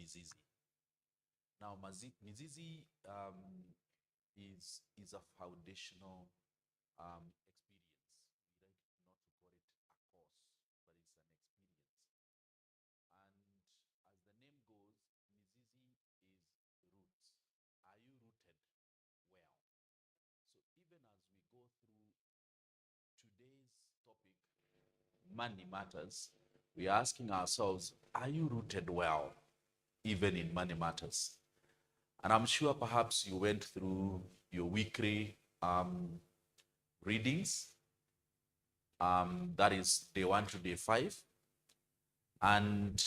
Mizizi. Now, Mizizi is a foundational experience. We like not to call it a course, but it's an experience. And as the name goes, Mizizi is roots. Are you rooted well? So even as we go through today's topic, money matters, we are asking ourselves, are you rooted well, even in money matters? And I'm sure perhaps you went through your weekly readings. That is day 1 to day 5. And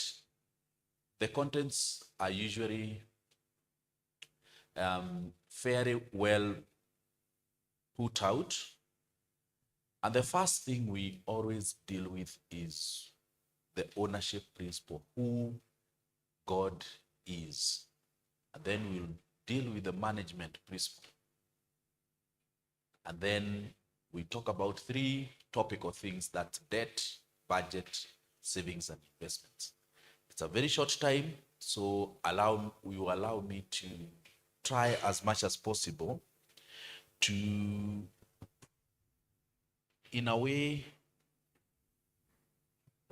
the contents are usually very well put out. And the first thing we always deal with is the ownership principle, who God is. And then we'll deal with the management principle. And then we talk about 3 topical things: that's debt, budget, savings, and investments. It's a very short time, so you allow me to try as much as possible to, in a way,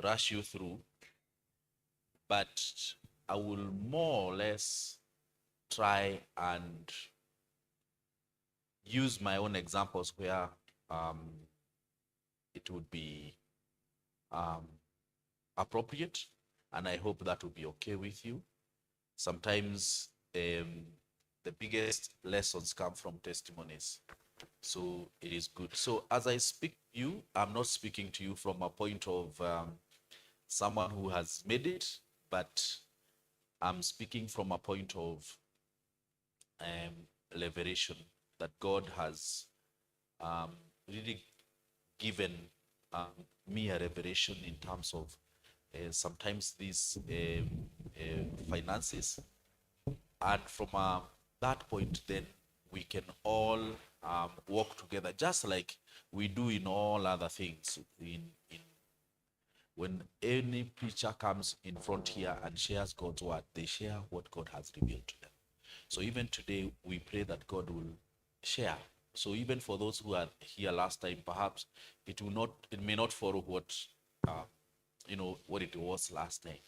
rush you through, but I will more or less try and use my own examples where it would be appropriate, and I hope that will be okay with you. Sometimes the biggest lessons come from testimonies, so it is good. So as I speak to you, I'm not speaking to you from a point of someone who has made it, but I'm speaking from a point of liberation, that God has really given me a revelation in terms of sometimes these finances. And from that point, then we can all work together, just like we do in all other things. When any preacher comes in front here and shares God's word, they share what God has revealed to them. So even today, we pray that God will share. So even for those who are here last time, perhaps it may not follow what it was last time.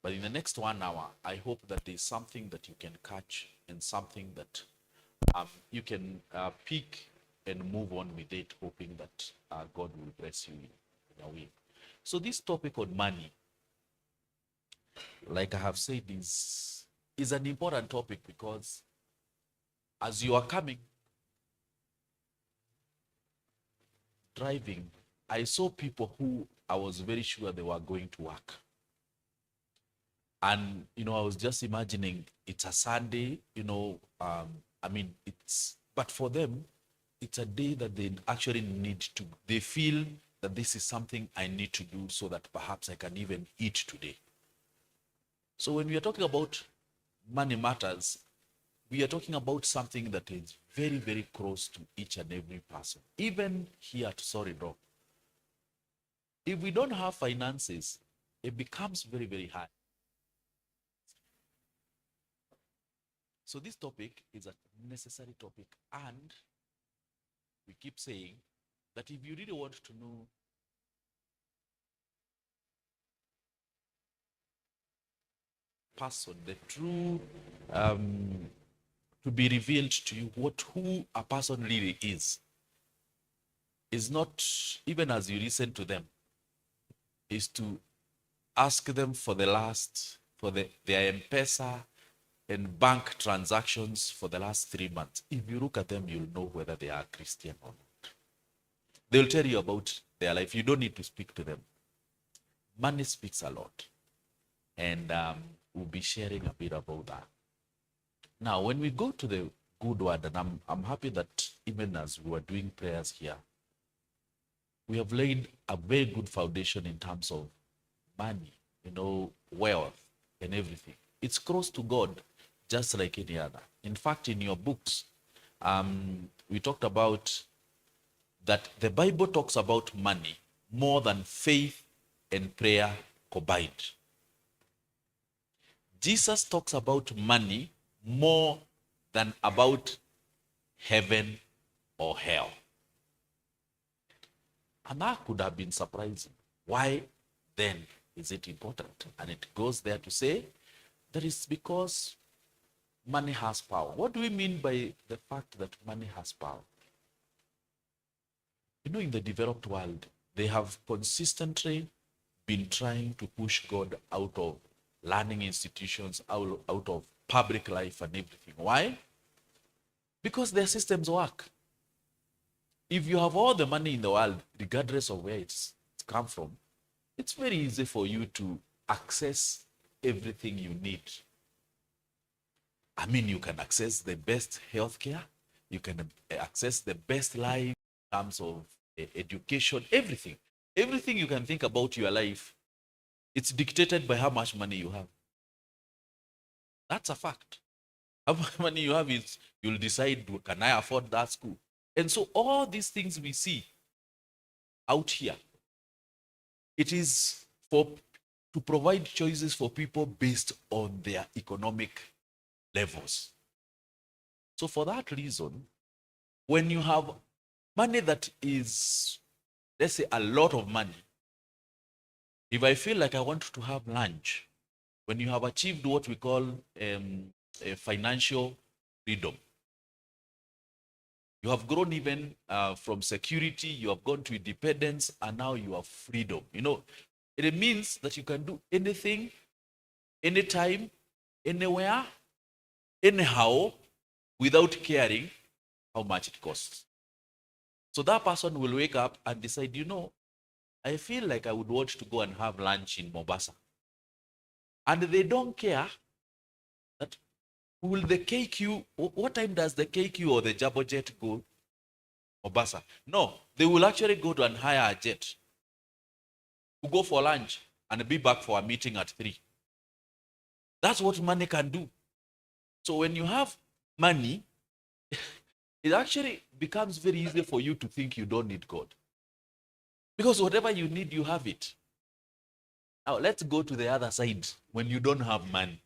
But in the next 1 hour, I hope that there's something that you can catch and something that you can pick and move on with it, hoping that God will bless you in a way. So this topic on money, like I have said, is an important topic, because as you are coming, driving, I saw people who I was very sure they were going to work. And, I was just imagining it's a Sunday, but for them, it's a day that they actually they feel that this is something I need to do so that perhaps I can even eat today. So when we are talking about money matters, we are talking about something that is very, very close to each and every person. Even here at Sorry Rock, if we don't have finances, it becomes very, very hard. So this topic is a necessary topic, and we keep saying that if you really want to know person, the true, to be revealed to you who a person really is not, even as you listen to them, is to ask them for their M-Pesa and bank transactions for the last 3 months. If you look at them, you'll know whether they are Christian or not. They'll tell you about their life. You don't need to speak to them. Money speaks a lot. And we'll be sharing a bit about that. Now, when we go to the good word, and I'm happy that even as we were doing prayers here, we have laid a very good foundation in terms of money, wealth and everything. It's close to God, just like any other. In fact, in your books, we talked about that the Bible talks about money more than faith and prayer combined. Jesus talks about money more than about heaven or hell. And that could have been surprising. Why then is it important? And it goes there to say that it's because money has power. What do we mean by the fact that money has power? You know, in the developed world, they have consistently been trying to push God out of learning institutions, out of public life and everything. Why? Because their systems work. If you have all the money in the world, regardless of where it's come from, it's very easy for you to access everything you need. I mean, you can access the best healthcare, you can access the best life in terms of education, everything. Everything you can think about your life, it's dictated by how much money you have. That's a fact. How much money you have is, you'll decide, can I afford that school? And so all these things we see out here, it is to provide choices for people based on their economic levels. So for that reason, when you have money that is, let's say, a lot of money, if I feel like I want to have lunch, when you have achieved what we call a financial freedom, you have grown even from security, you have gone to independence, and now you have freedom. You know, it means that you can do anything, anytime, anywhere, anyhow, without caring how much it costs. So that person will wake up and decide, you know, I feel like I would want to go and have lunch in Mombasa. And they don't care that will the KQ, what time does the KQ or the Jabbo jet go Mombasa? No, they will actually go to and hire a jet to go for lunch and be back for a meeting at 3. That's what money can do. So when you have money, it actually becomes very easy for you to think you don't need God. Because whatever you need, you have it. Now, let's go to the other side when you don't have money.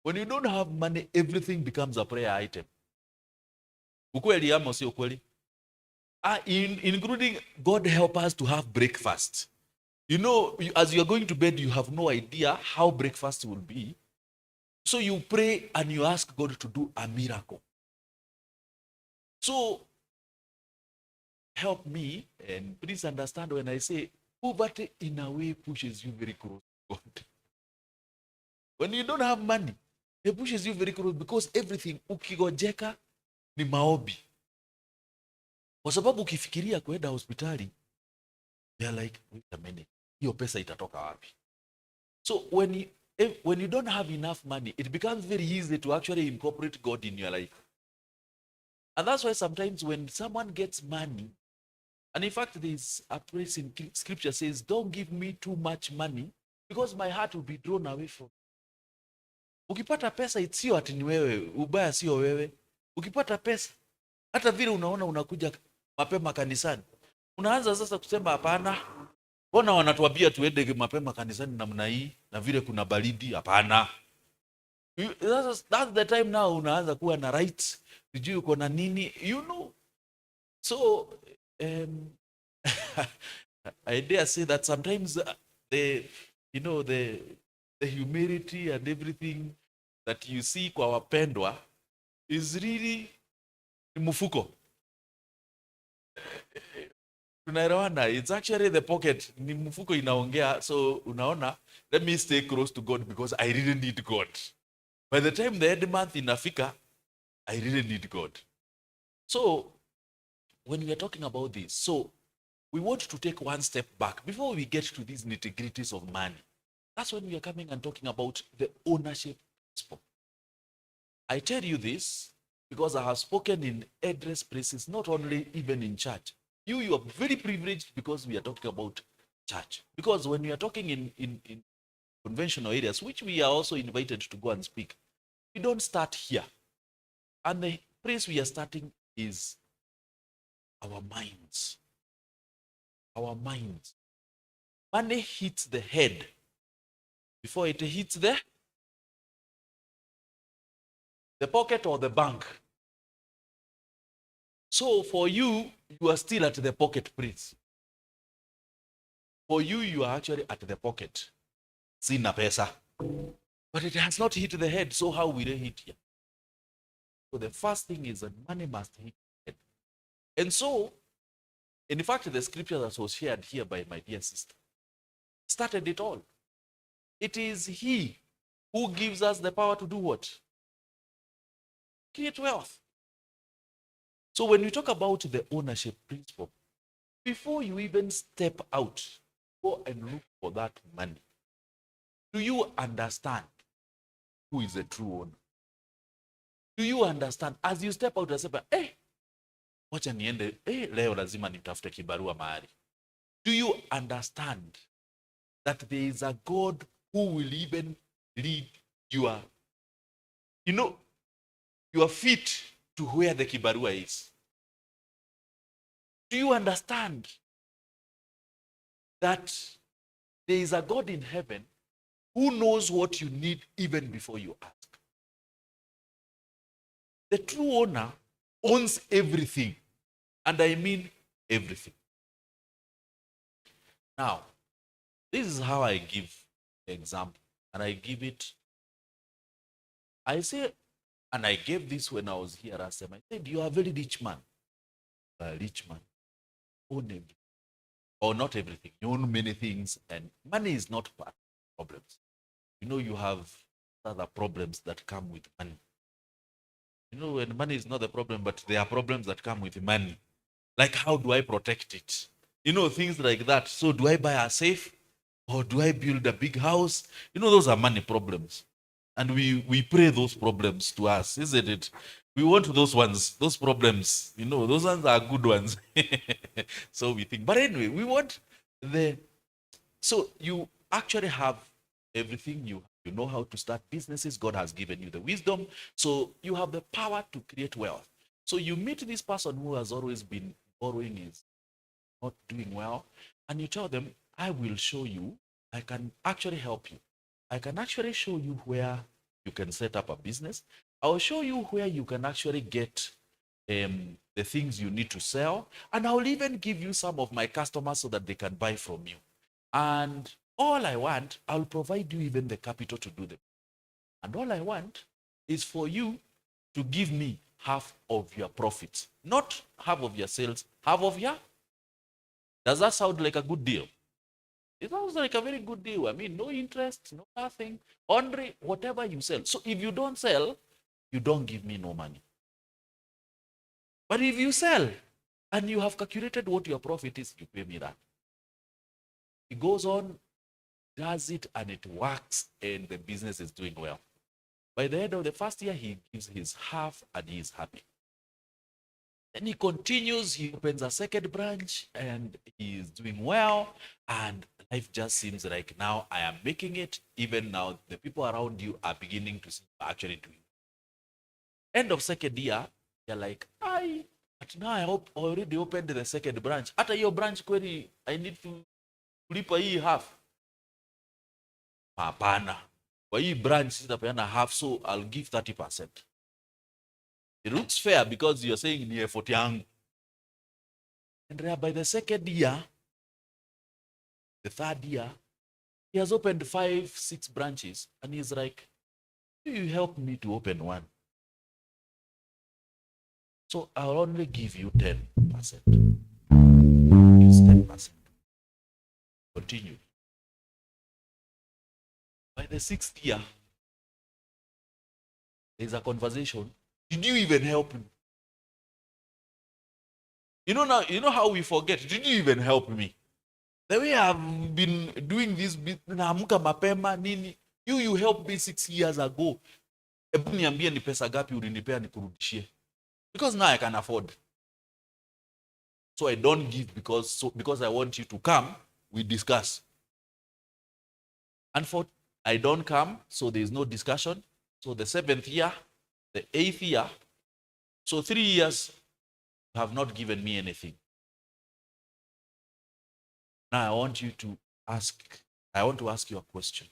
When you don't have money, everything becomes a prayer item. Ukweli ama si ukweli? Including God help us to have breakfast. You know, as you're going to bed, you have no idea how breakfast will be. So you pray and you ask God to do a miracle. So help me, and please understand when I say poverty in a way pushes you very close to God. When you don't have money, it pushes you very close because everything ukigojeka ni maombi. Kwa sababu ukifikiria kwenda hospitali, they're like, wait a minute, hiyo pesa itatoka wapi? So when you don't have enough money, it becomes very easy to actually incorporate God in your life. And that's why sometimes when someone gets money, and in fact there's a place in scripture says, don't give me too much money because my heart will be drawn away from. Ukipata pesa, sio ati ni wewe, ubaya sio wewe. Ukipata pesa, hata vile unaona unakuja mapema kanisani, unaanza sasa kusema hapana, mbona wanatuambia tuende mapema kanisani namna hii na vile kuna baridi? Hapana. That's the time now unaanza kuwa na rights, sijui uko na nini, you know. So I dare say that sometimes the humility and everything that you see kwa wapendwa is really mfuko. Tunaelewana, it's actually the pocket, ni mfuko inaongea. So unaona, let me stay close to God because I really need God. By the time the end month inafika, I really need God. So when we are talking about this, so we want to take one step back before we get to these nitty-gritties of money. That's when we are coming and talking about the ownership principle. I tell you this because I have spoken in address places, not only even in church. You are very privileged because we are talking about church. Because when we are talking in conventional areas, which we are also invited to go and speak, we don't start here. And the place we are starting is our minds. Our minds. Money hits the head before it hits the the pocket or the bank. So for you, you are still at the pocket, please. For you, you are actually at the pocket. Sina pesa. But it has not hit the head, so how will it hit here? So the first thing is that money must hit the head. And so, in fact, the scripture that was shared here by my dear sister started it all. It is he who gives us the power to do what? Create wealth. So when we talk about the ownership principle, before you even step out, go and look for that money. Do you understand who is the true owner? Do you understand as you step out and say, wacha niende, leo lazima nitafute kibarua mahali. Do you understand that there is a God who will even lead your feet to where the kibarua is? Do you understand that there is a God in heaven who knows what you need even before you ask? The true owner owns everything, and I mean everything. Now, this is how I give the example, and I give it. I say, and I gave this when I was here last time. I said, you are a very rich man. A rich man. Own everything. Or not everything. You own many things, and money is not part of problems. You have other problems that come with money. And money is not the problem, but there are problems that come with money. Like, how do I protect it? Things like that. So do I buy a safe? Or do I build a big house? Those are money problems. And we pray those problems to us, isn't it? We want those ones, those problems. Those ones are good ones. So we think. But anyway, we want so you actually have everything. You know how to start businesses. God has given you the wisdom. So you have the power to create wealth. So you meet this person who has always been borrowing, is not doing well, and you tell them, I will show you. I can actually help you. I can actually show you where you can set up a business. I'll show you where you can actually get the things you need to sell. And I'll even give you some of my customers so that they can buy from you. And all I want, I'll provide you even the capital to do them. And all I want is for you to give me half of your profits. Not half of your sales, half of your. Does that sound like a good deal? It sounds like a very good deal. I mean, no interest, no nothing. Only whatever you sell. So if you don't sell, you don't give me no money. But if you sell and you have calculated what your profit is, you pay me that. He goes on, does it, and it works, and the business is doing well. By the end of the first year, he gives his half and he is happy. Then he continues, he opens a second branch and he is doing well, and life just seems like now I am making it. Even now, the people around you are beginning to see you actually doing. End of second year, you're like, but now I hope already opened the second branch. After your branch query, I need to lipa hii half. Hapana. Kwa hii branch sitapeana half, so I'll give 30%. It looks fair because you're saying ni effort yangu. And by the second year, the third year, he has opened 5, 6 branches, and he's like, "Do you help me to open one? So I'll only give you 10%. Use 10%. Continue. By the 6th year, there's a conversation. Did you even help me? Now, how we forget. Did you even help me? The way I've been doing this, naamka mapema nini, you helped me 6 years ago. Hebu niambie ni pesa gapi ulinipea nikurudishie. Because now I can afford. So I don't give because I want you to come, we discuss. And I don't come, so there is no discussion. So the 7th year, the 8th year, so 3 years, you have not given me anything. Now I want to ask you a question.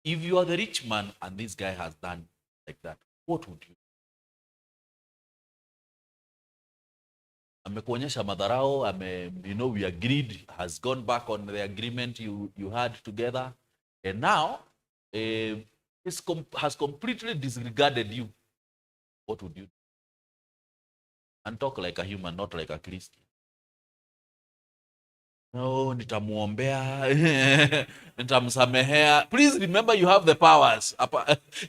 If you are the rich man and this guy has done like that, what would you? Amekuonyesha madharau, we agreed, has gone back on the agreement you had together, and now has completely disregarded you. What would you do? And talk like a human, not like a Christian. No, nitamuombea, nitamsamehea. Please remember you have the powers.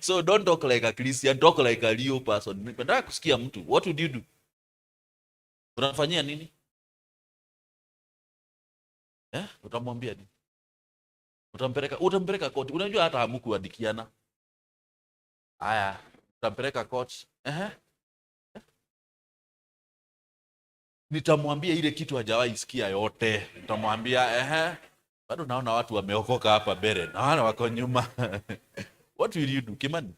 So don't talk like a Christian, talk like a real person. Nataka kusikia mtu. What would you do? Unafanyia nini? Utamwambia nini? Utampeleka court. Unajua hata hamkuadikiana. Haya, utampeleka court. Nitamwambia ile kitu hajawahi sikia yote. Nitamwambia bado naona watu wameokoka hapa mbele na wale wako nyuma. What will you do, Kimani?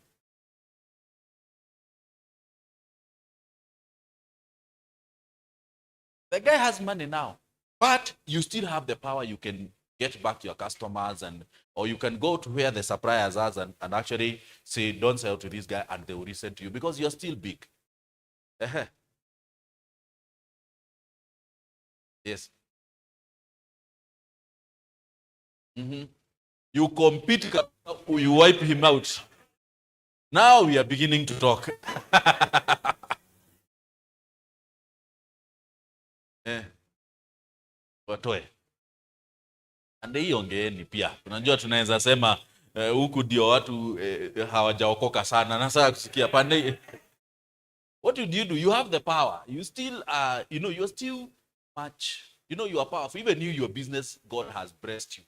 The guy has money now, but you still have the power. You can get back your customers, or you can go to where the suppliers are and actually say, don't sell to this guy, and they will listen to you because you're still big. Yes. You compete, you wipe him out. Now we are beginning to talk. Watoe. And hiyo ongeeni pia. Unajua tunaweza sema huku ndio watu hawajaokoka sana. Na sasa kusikia pande. What do? You have the power. You still you're still much, you are powerful. Even your business, God has blessed you.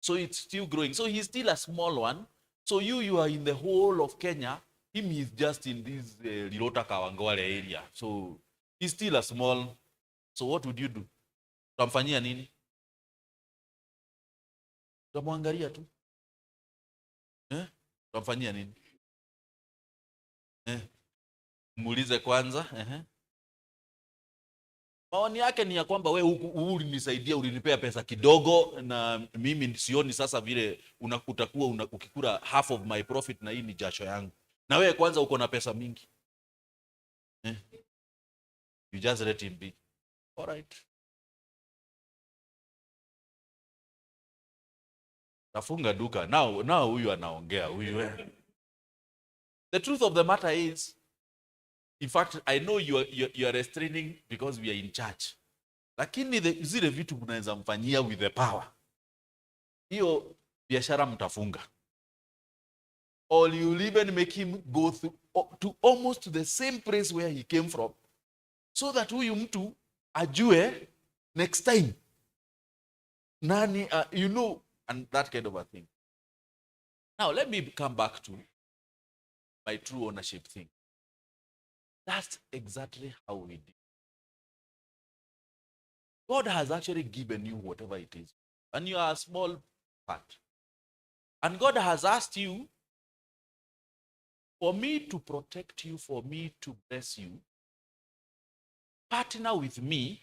So it's still growing. So he's still a small one. So you are in the whole of Kenya. Him is just in this Lilota Kawangwale area. So he's still a small. So what would you do? Utamfanyia nini? Utamwangalia tu. Utamfanyia nini? Muulize kwanza. Maoni yake ni ya kwamba wewe ulinisaidia, ulinipea pesa kidogo na mimi sioni sasa vile utakuwa ukikula half of my profit na hii ni jasho yangu. Na wewe kwanza uko na pesa mingi. You just let him be. All right. Tafunga duka. Now huyu anaongea huyu. The truth of the matter is, in fact, I know you are restraining because we are in church. Lakini zile vitu mnaweza mfanyia with the power. Hiyo biashara mtafunga. Or you even make him go to almost the same place where he came from. So that huyu mtu ajue next time. Nani, and that kind of a thing. Now, let me come back to my true ownership thing. That's exactly how we do. God has actually given you whatever it is. And you are a small part. And God has asked you, for me to protect you, for me to bless you, partner with me,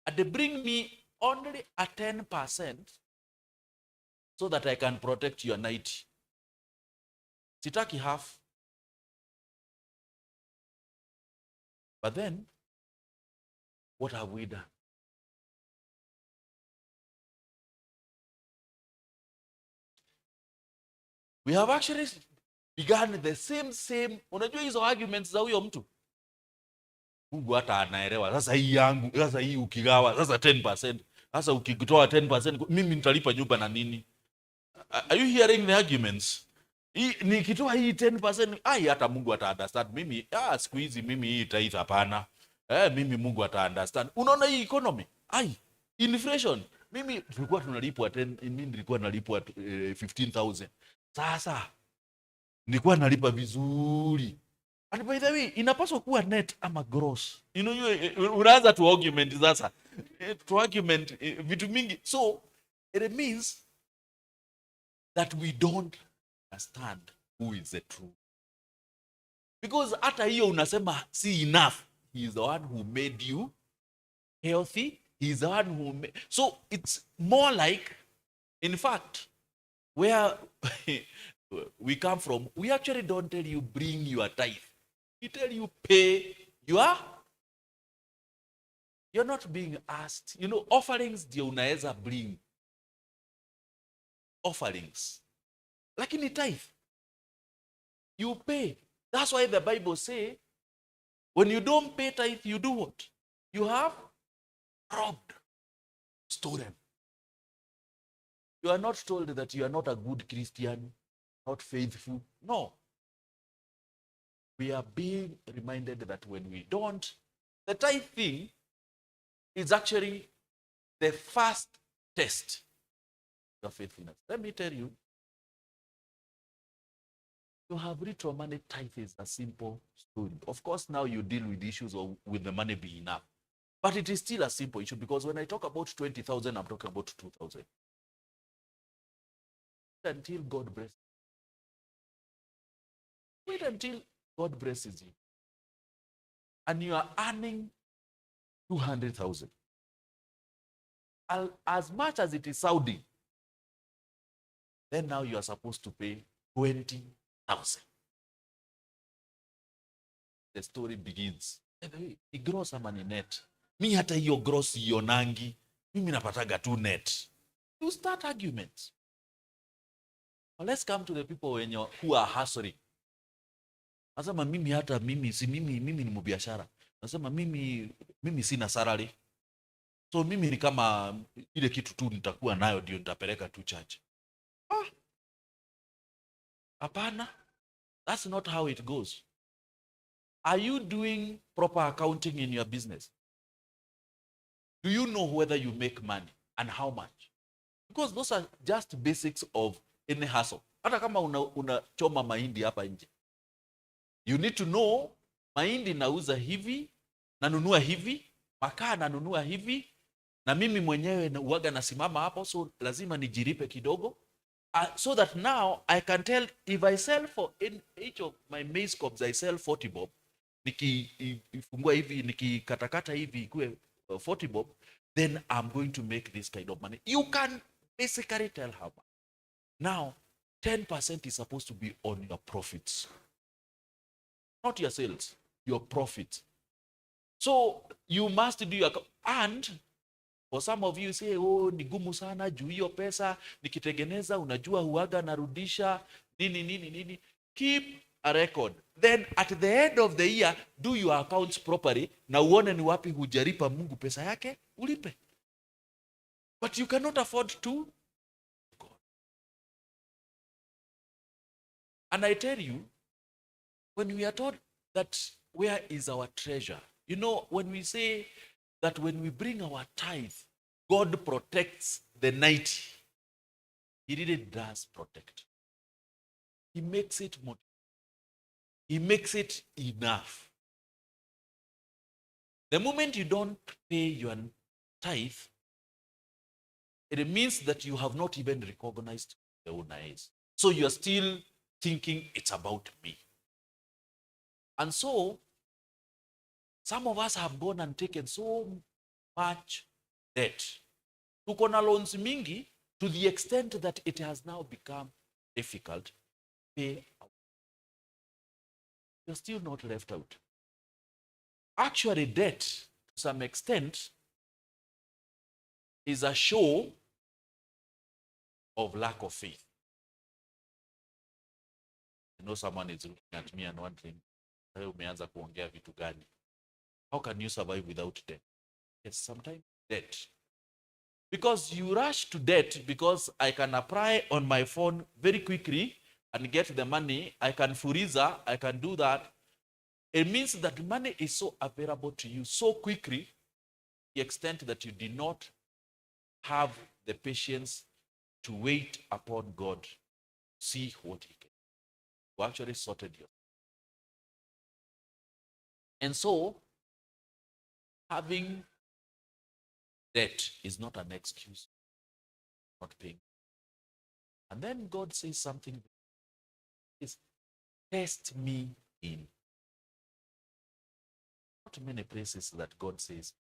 and bring me only a 10% so that I can protect your 90. Sitaki half. But then, what have we done? We have actually begun the same. Unajua hizo arguments za huyo mtu. Mungu hata anaelewa. Sasa hii yangu, sasa hii ukigawa, sasa 10%. Sasa ukitoa 10%, mimi nitalipa nyumba na nini? Are you hearing the arguments? Nikitoa hii 10%, hata Mungu ata understand. Mimi siku hizi mimi hii tithe hapana. Mimi Mungu ata understand. Unaona hii economy? Inflation. Mimi tulikuwa tunalipwa mimi nilikuwa nalipwa 15,000. Sasa nilikuwa nalipa vizuri. And by the way, inapaswa kuwa net ama gross. Unaanza to argument sasa. To argument vitu mingi. So it means that we don't understand who is the true. Because hata hiyo unasema si enough. He is the one who made you healthy. He is the one who made... So it's more like, in fact, where we come from, we actually don't tell you bring your tithe. We tell you pay your, you're not being asked. You know, offerings ndio unaweza bring. Offerings. Lakini tithe, you pay. That's why the Bible say, when you don't pay tithe, you do what? You have robbed, stolen. You are not told that you are not a good Christian, not faithful. No. We are being reminded that when we don't, the tithe thing is actually the first test of faithfulness. Let me tell you, you have little money, tithe is a simple story. Of course, now you deal with issues of with the money being enough. But it is still a simple issue, because when I talk about 20,000, I'm talking about 2,000. Until God blesses. Wait until God blesses you. And you are earning 200,000. As much as it is Saudi, then now you are supposed to pay 20,000. The story begins. Ni gross ama ni net? Mi hata hiyo gross ionangi. Mimi napataga tu net. You start arguments. Well, let's come to the people who are hustling. Nasema mimi hata mimi ni mbiashara. Nasema mimi sina salary. So mimi ni kama ile kitu tu nitakuwa nayo ndio nitapeleka tu church. Hapana. That's not how it goes. Are you doing proper accounting in your business? Do you know whether you make money and how much? Because those are just basics of any hustle. Hata kama unachoma mahindi hapa nje, you need to know mahindi nauza hivi, nanunua hivi, makaa nanunua hivi, na mimi mwenyewe uwaga nasimama hapo, so lazima nijiripe kidogo. So that now I can tell, if I sell for in each of my maize cobs, I sell 40 bob. Nikifungua hivi, nikikatakata hivi ikuwe 40 bob, then I'm going to make this kind of money. You can basically tell how much. Now, 10% is supposed to be on your profits. Not your sales, your profit. So you must do your, and for some of you say, oh, ni gumu sana juu hiyo pesa nikitengeneza, unajua huaga narudisha nini. Keep a record. Then at the end of the year, do your accounts properly na uone ni wapi hujaripa Mungu pesa yake, ulipe. But you cannot afford to. And I tell you, when we are told that where is our treasure, you know, when we say that when we bring our tithe, God protects the 90. He really does protect. He makes it more. He makes it enough. The moment you don't pay your tithe, it means that you have not even recognized the owner is. So you are still thinking it's about me. And so, some of us have gone and taken so much debt. Tuko na loans mingi to the extent that it has now become difficult to pay out. You're still not left out. Actually, debt, to some extent, is a show of lack of faith. I know someone is looking at me and wondering, umeanza kuongea vitu gani? How can you survive without debt? Yes, sometimes debt. Because you rush to debt because I can apply on my phone very quickly and get the money. I can Furiza, I can do that. It means that money is so available to you so quickly, to the extent that you did not have the patience to wait upon God, see what He can. You actually sorted yourself. And so, having debt is not an excuse, not paying. And then God says something, is test me in. Not many places that God says.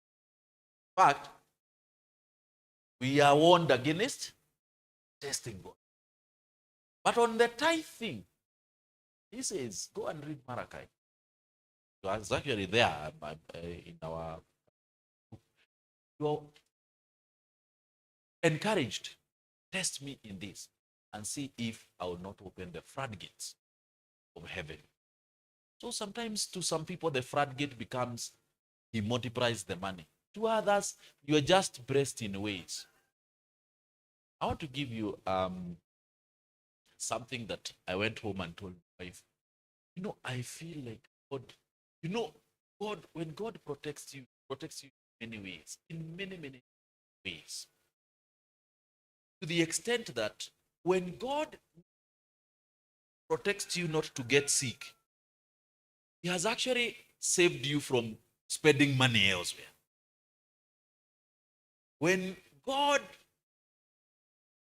In fact, we are warned against testing God. But on the tithe thing, he says, go and read Malachi. So I was actually there in our, you're encouraged, test me in this and see if I will not open the floodgates of heaven. So sometimes to some people, the floodgate becomes he multiplies the money. To others, you are just blessed in ways. I want to give you something that I went home and told my wife. I feel like God, God, when God protects you in many ways, in many, many ways. To the extent that when God protects you not to get sick, he has actually saved you from spending money elsewhere. When God,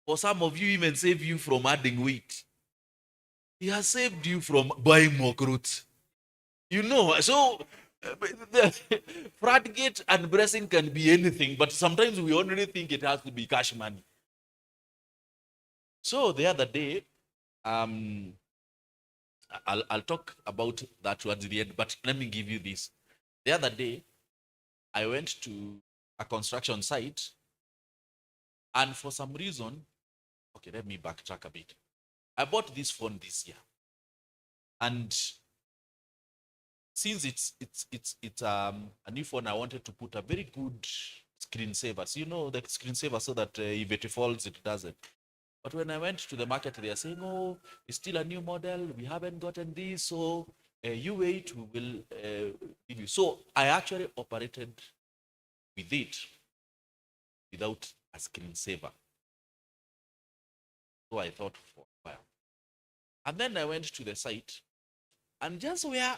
for some of you, even save you from adding weight, he has saved you from buying more clothes. So the floodgate and blessing can be anything, but sometimes we only think it has to be cash money. So the other day, I'll talk about that towards the end, but let me give you this. The other day, I went to a construction site, and for some reason, okay, let me backtrack a bit. I bought this phone this year, and since it's a new phone, I wanted to put a very good screensaver. So the screensaver, so that if it falls, it doesn't. But when I went to the market, they are saying, "Oh, it's still a new model. We haven't gotten this, so you wait. We will give you." So I actually operated with it without a screensaver. So I thought for a while, and then I went to the site, and just where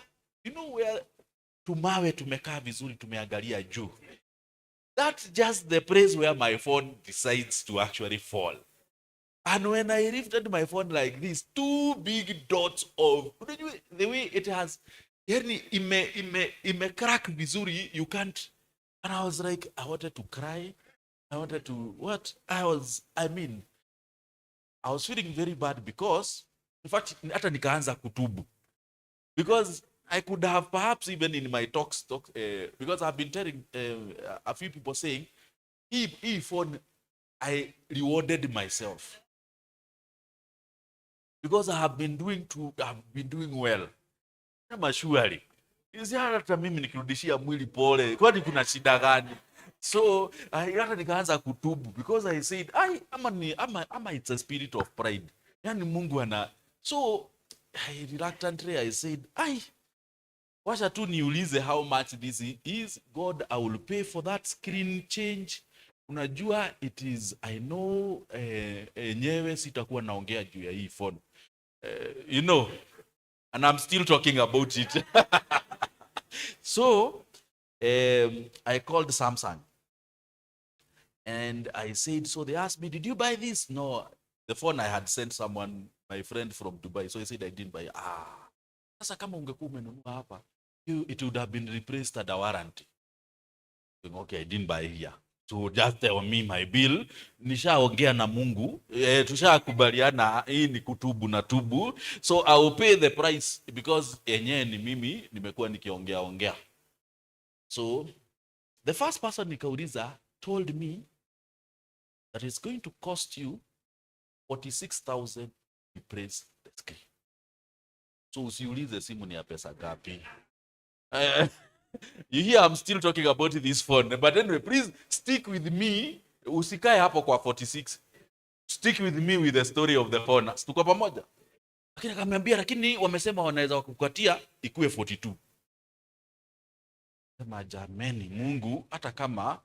tumawe tumekaa vizuri, tumeangalia juu. That's just the place where my phone decides to actually fall. And when I lifted my phone like this, two big dots of the way it has, ime crack vizuri, you can't. And I was like, I wanted to cry. I wanted to what? I was feeling very bad because, in fact, hata nikaanza kutubu. Because I could have perhaps even in my talks, because I've been telling a few people saying, if phone, I rewarded myself. Because I have been doing well. Kama surely. Hata mimi nikirudishia mwili pole, kwani kuna shida gani? So hata nikaanza kutubu because I said, ama it's a spirit of pride. Yani Mungu ana. So reluctantly I said, washa tu niulize how much this is. God, I will pay for that screen change. Unajua it is, I know enyewe sitakuwa naongea juu ya hii phone. And I'm still talking about it. So I called Samsung and I said, so they asked me, did you buy this? No, the phone I had sent someone, my friend from Dubai. So I said I didn't buy. Sasa kama ungekuwa umenunua hapa, it would have been replaced at a warranty. Okay, I didn't buy here. So just tell me my bill. Nishaongea na Mungu. Tushakubaliana hii ni kutubu na tubu. So I will pay the price because yenyewe ni mimi nimekuwa nikiongea. So the first person nikauliza told me that it's going to cost you 46,000 to replace the screen. So usiulize simu ni ya pesa gapi. You hear I'm still talking about this phone. But anyway, please stick with me. Usikae hapo kwa 46. Stick with me with the story of the phone. Tuko pamoja. Lakini akamwambia lakini wamesema wanaweza kukukatia ikuwe 42. Sema jameni Mungu hata kama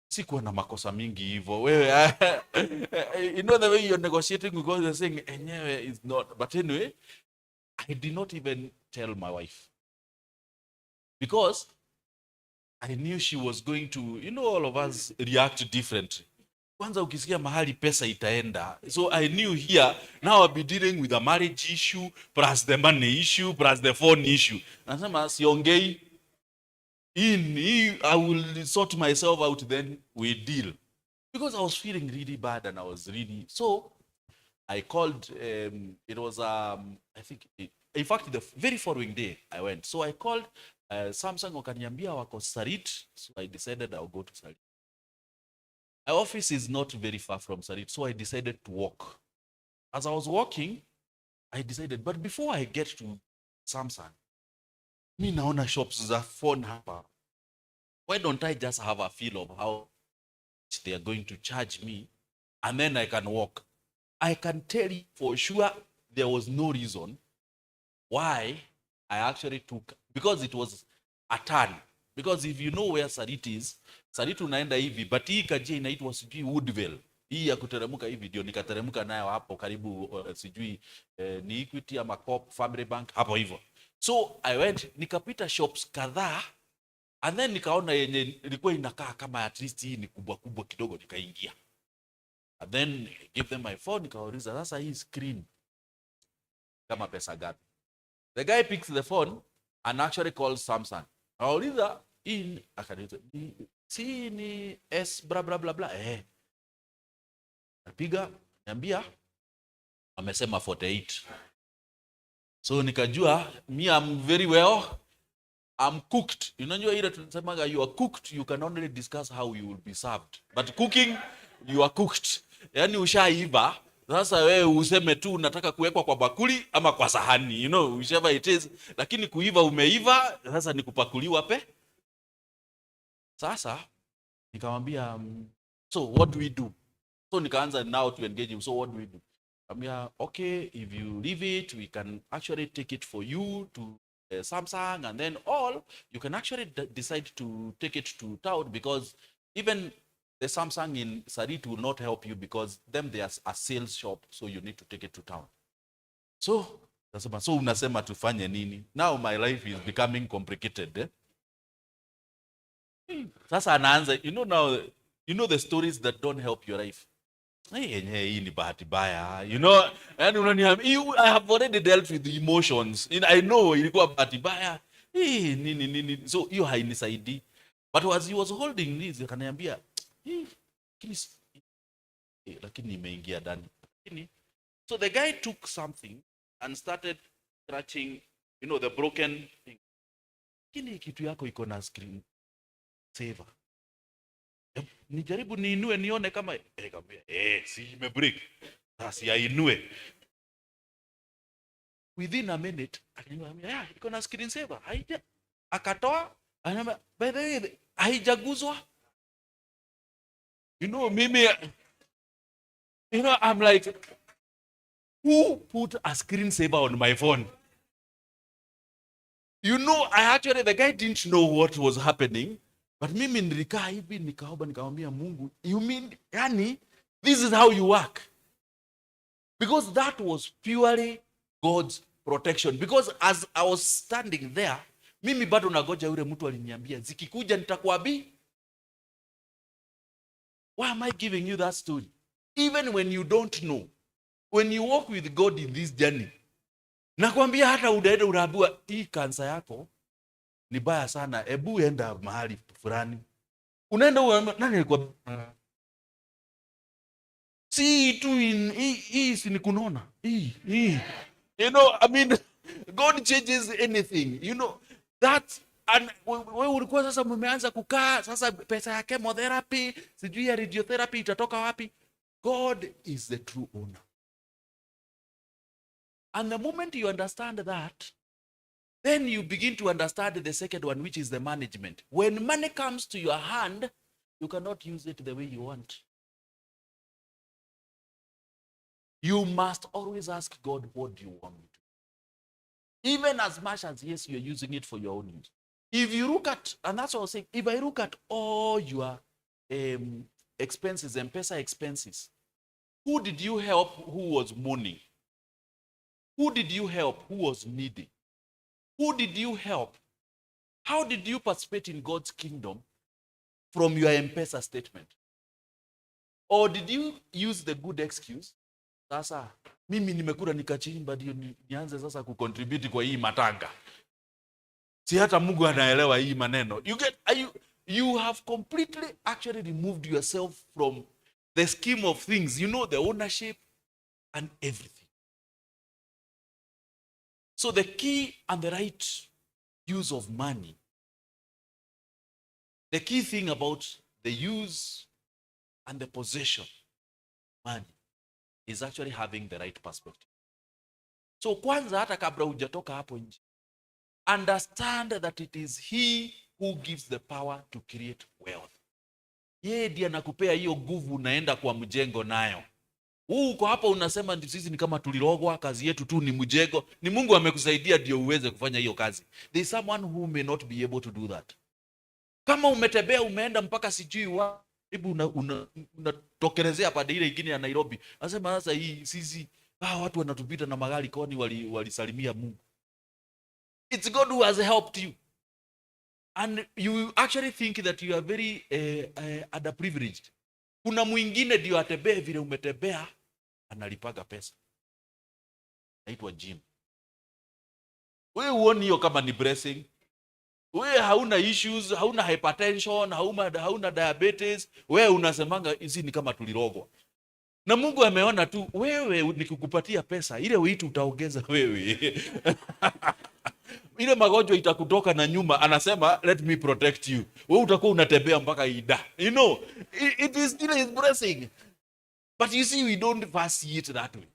sikuwa na makosa mingi hivyo. Wewe the way you're negotiating with God, you're saying enyewe is not. But anyway, I did not even tell my wife. Because I knew she was going to, all of us react differently. Kwanza ukisikia mahali pesa itaenda. So I knew here, now I'll be dealing with a marriage issue, plus the money issue, plus the phone issue. Nasema siongei. I will sort myself out, then we deal. Because I was feeling really bad and I was really, so I called, it was, I think, in fact, the very following day I went. So I called Samsung, wakaniambia wako Sarit. So I decided I'll go to Sarit. My office is not very far from Sarit, so I decided to walk. As I was walking, I decided, but before I get to Samsung, mi naona shops za phone hapa. Why don't I just have a feel of how they are going to charge me, and then I can walk? I can tell you for sure there was no reason why I actually took, because it was a turn. Because if you know where Sarit is, Sarit unaenda hivi, but hii kajia inaitwa sijui Woodville. Hii ya kuteremka hivi ndio nikateremka nayo hapo karibu sijui ni Equity ama Coop Family Bank hapo hivyo. So I went, nikapita shops kadhaa, and then nikaona yenye ilikuwa inakaa kama at least hii ni kubwa kubwa kidogo, nikaingia. And then give them my phone, nikauliza sasa hii screen kama pesa gapi? The guy picks the phone and actually calls Samsung. Auliza in akaniita si ni S bla bla bla bla napiga niambia amesema 48. So nikajua me I'm very well, I'm cooked. Unajua ile tunasemaga you are cooked, you can only discuss how you will be served, but cooking you are cooked. Yani ushaiva, sasa wewe useme tu unataka kuwekwa kwa bakuli ama kwa sahani, whichever it is, lakini kuiva umeiva, sasa ni kupakuliwa pe. Sasa nikamwambia so what do we do? So nikaanza now to engage him. So what do we do? Okay, if you leave it, we can actually take it for you to Samsung, and then you can actually decide to take it to town, because even the Samsung in Sarit will not help you, because they are a sales shop, so you need to take it to town. So unasema tufanye nini? Now my life is becoming complicated. Sasa anaanza, now, the stories that don't help your life. Hii ni bahati baya, and I have already dealt with the emotions. I know ilikuwa bahati baya. Nini. So hiyo hainisaidii. But as he was holding this, akaniambia, lakini nimeingia ndani. So the guy took something and started scratching, the broken thing. Lakini kitu yako iko na screen saver. Nijaribu niinue nione kama si imebreak. Sasa yainue. Within a minute, akaniambia, iko na screen saver. Akatoa, anasema, by the way, haijaguzwa. Mimi, I'm like, who put a screen saver on my phone? The guy didn't know what was happening. But mimi nilikaa hivi nikaomba nikamwambia Mungu, you mean this is how you work? Because that was purely God's protection. Because as I was standing there, mimi bado nagoja yule mtu aliniambia zikikuja nitakwambia. Why am I giving you that story? Even when you don't know, when you walk with God in this journey, nakwambia hata unaenda unaambiwa hii kansa yako ni baya sana, ebu enda mahali fulani. Unaenda nani alikuwa si tu hii si kunona hii. God changes anything. That, and wewe ulikuwa sasa mmeanza kukaa sasa pesa ya chemotherapy, sijui ya radiotherapy itatoka wapi? God is the true owner. And the moment you understand that, then you begin to understand the second one, which is the management. When money comes to your hand, you cannot use it the way you want. You must always ask God, what do you want me to do? Even as much as, yes, you're using it for your own use. If you look at, and that's what I was saying, if I look at all your expenses, M-Pesa expenses, who did you help who was mourning? Who did you help who was needy? Who did you help? How did you participate in God's kingdom from your M-Pesa statement? Or did you use the good excuse? Sasa, mimi nimekula nikachimba ndio nianze sasa kucontribute kwa hii matanga. Si hata Mungu anaelewa hii maneno. You have completely actually removed yourself from the scheme of things. The ownership. and everything. So the key and the right use of money, the key thing about the use and the possession of money is actually having the right perspective. So kwanza hata kabla hujatoka hapo nje, understand that it is he who gives the power to create wealth. Yeye ndiye anakupea hiyo nguvu unaenda kwa mjengo nayo. Uko hapa unasema sisi ni kama tulirogwa, kazi yetu tu ni mjengo. Ni Mungu amekusaidia ndio uweze kufanya hiyo kazi. There is someone who may not be able to do that. Kama umetembea umeenda mpaka sijui wa hebu unatokelezea pande ile nyingine ya Nairobi. Anasema sasa hii sisi watu wanatupita na magari kwani walisalimia Mungu. It's God who has helped you. And you actually think that you are very underprivileged. Kuna mwingine ndio atembee vile umetembea analipaga pesa. Naitwa Jim. Wewe uone hiyo kama ni blessing. Wewe hauna issues, hauna hypertension, hauna diabetes. Wewe unasemanga hizi ni kama tulirogwa. Na Mungu ameona tu wewe nikikupatia pesa ile witu utaongeza wewe. Ile magonjwa itakutoka na nyuma, anasema let me protect you. Wewe utakuwa unatembea mpaka ida. You know, it is still his blessing. But you see, we don't first see it that way.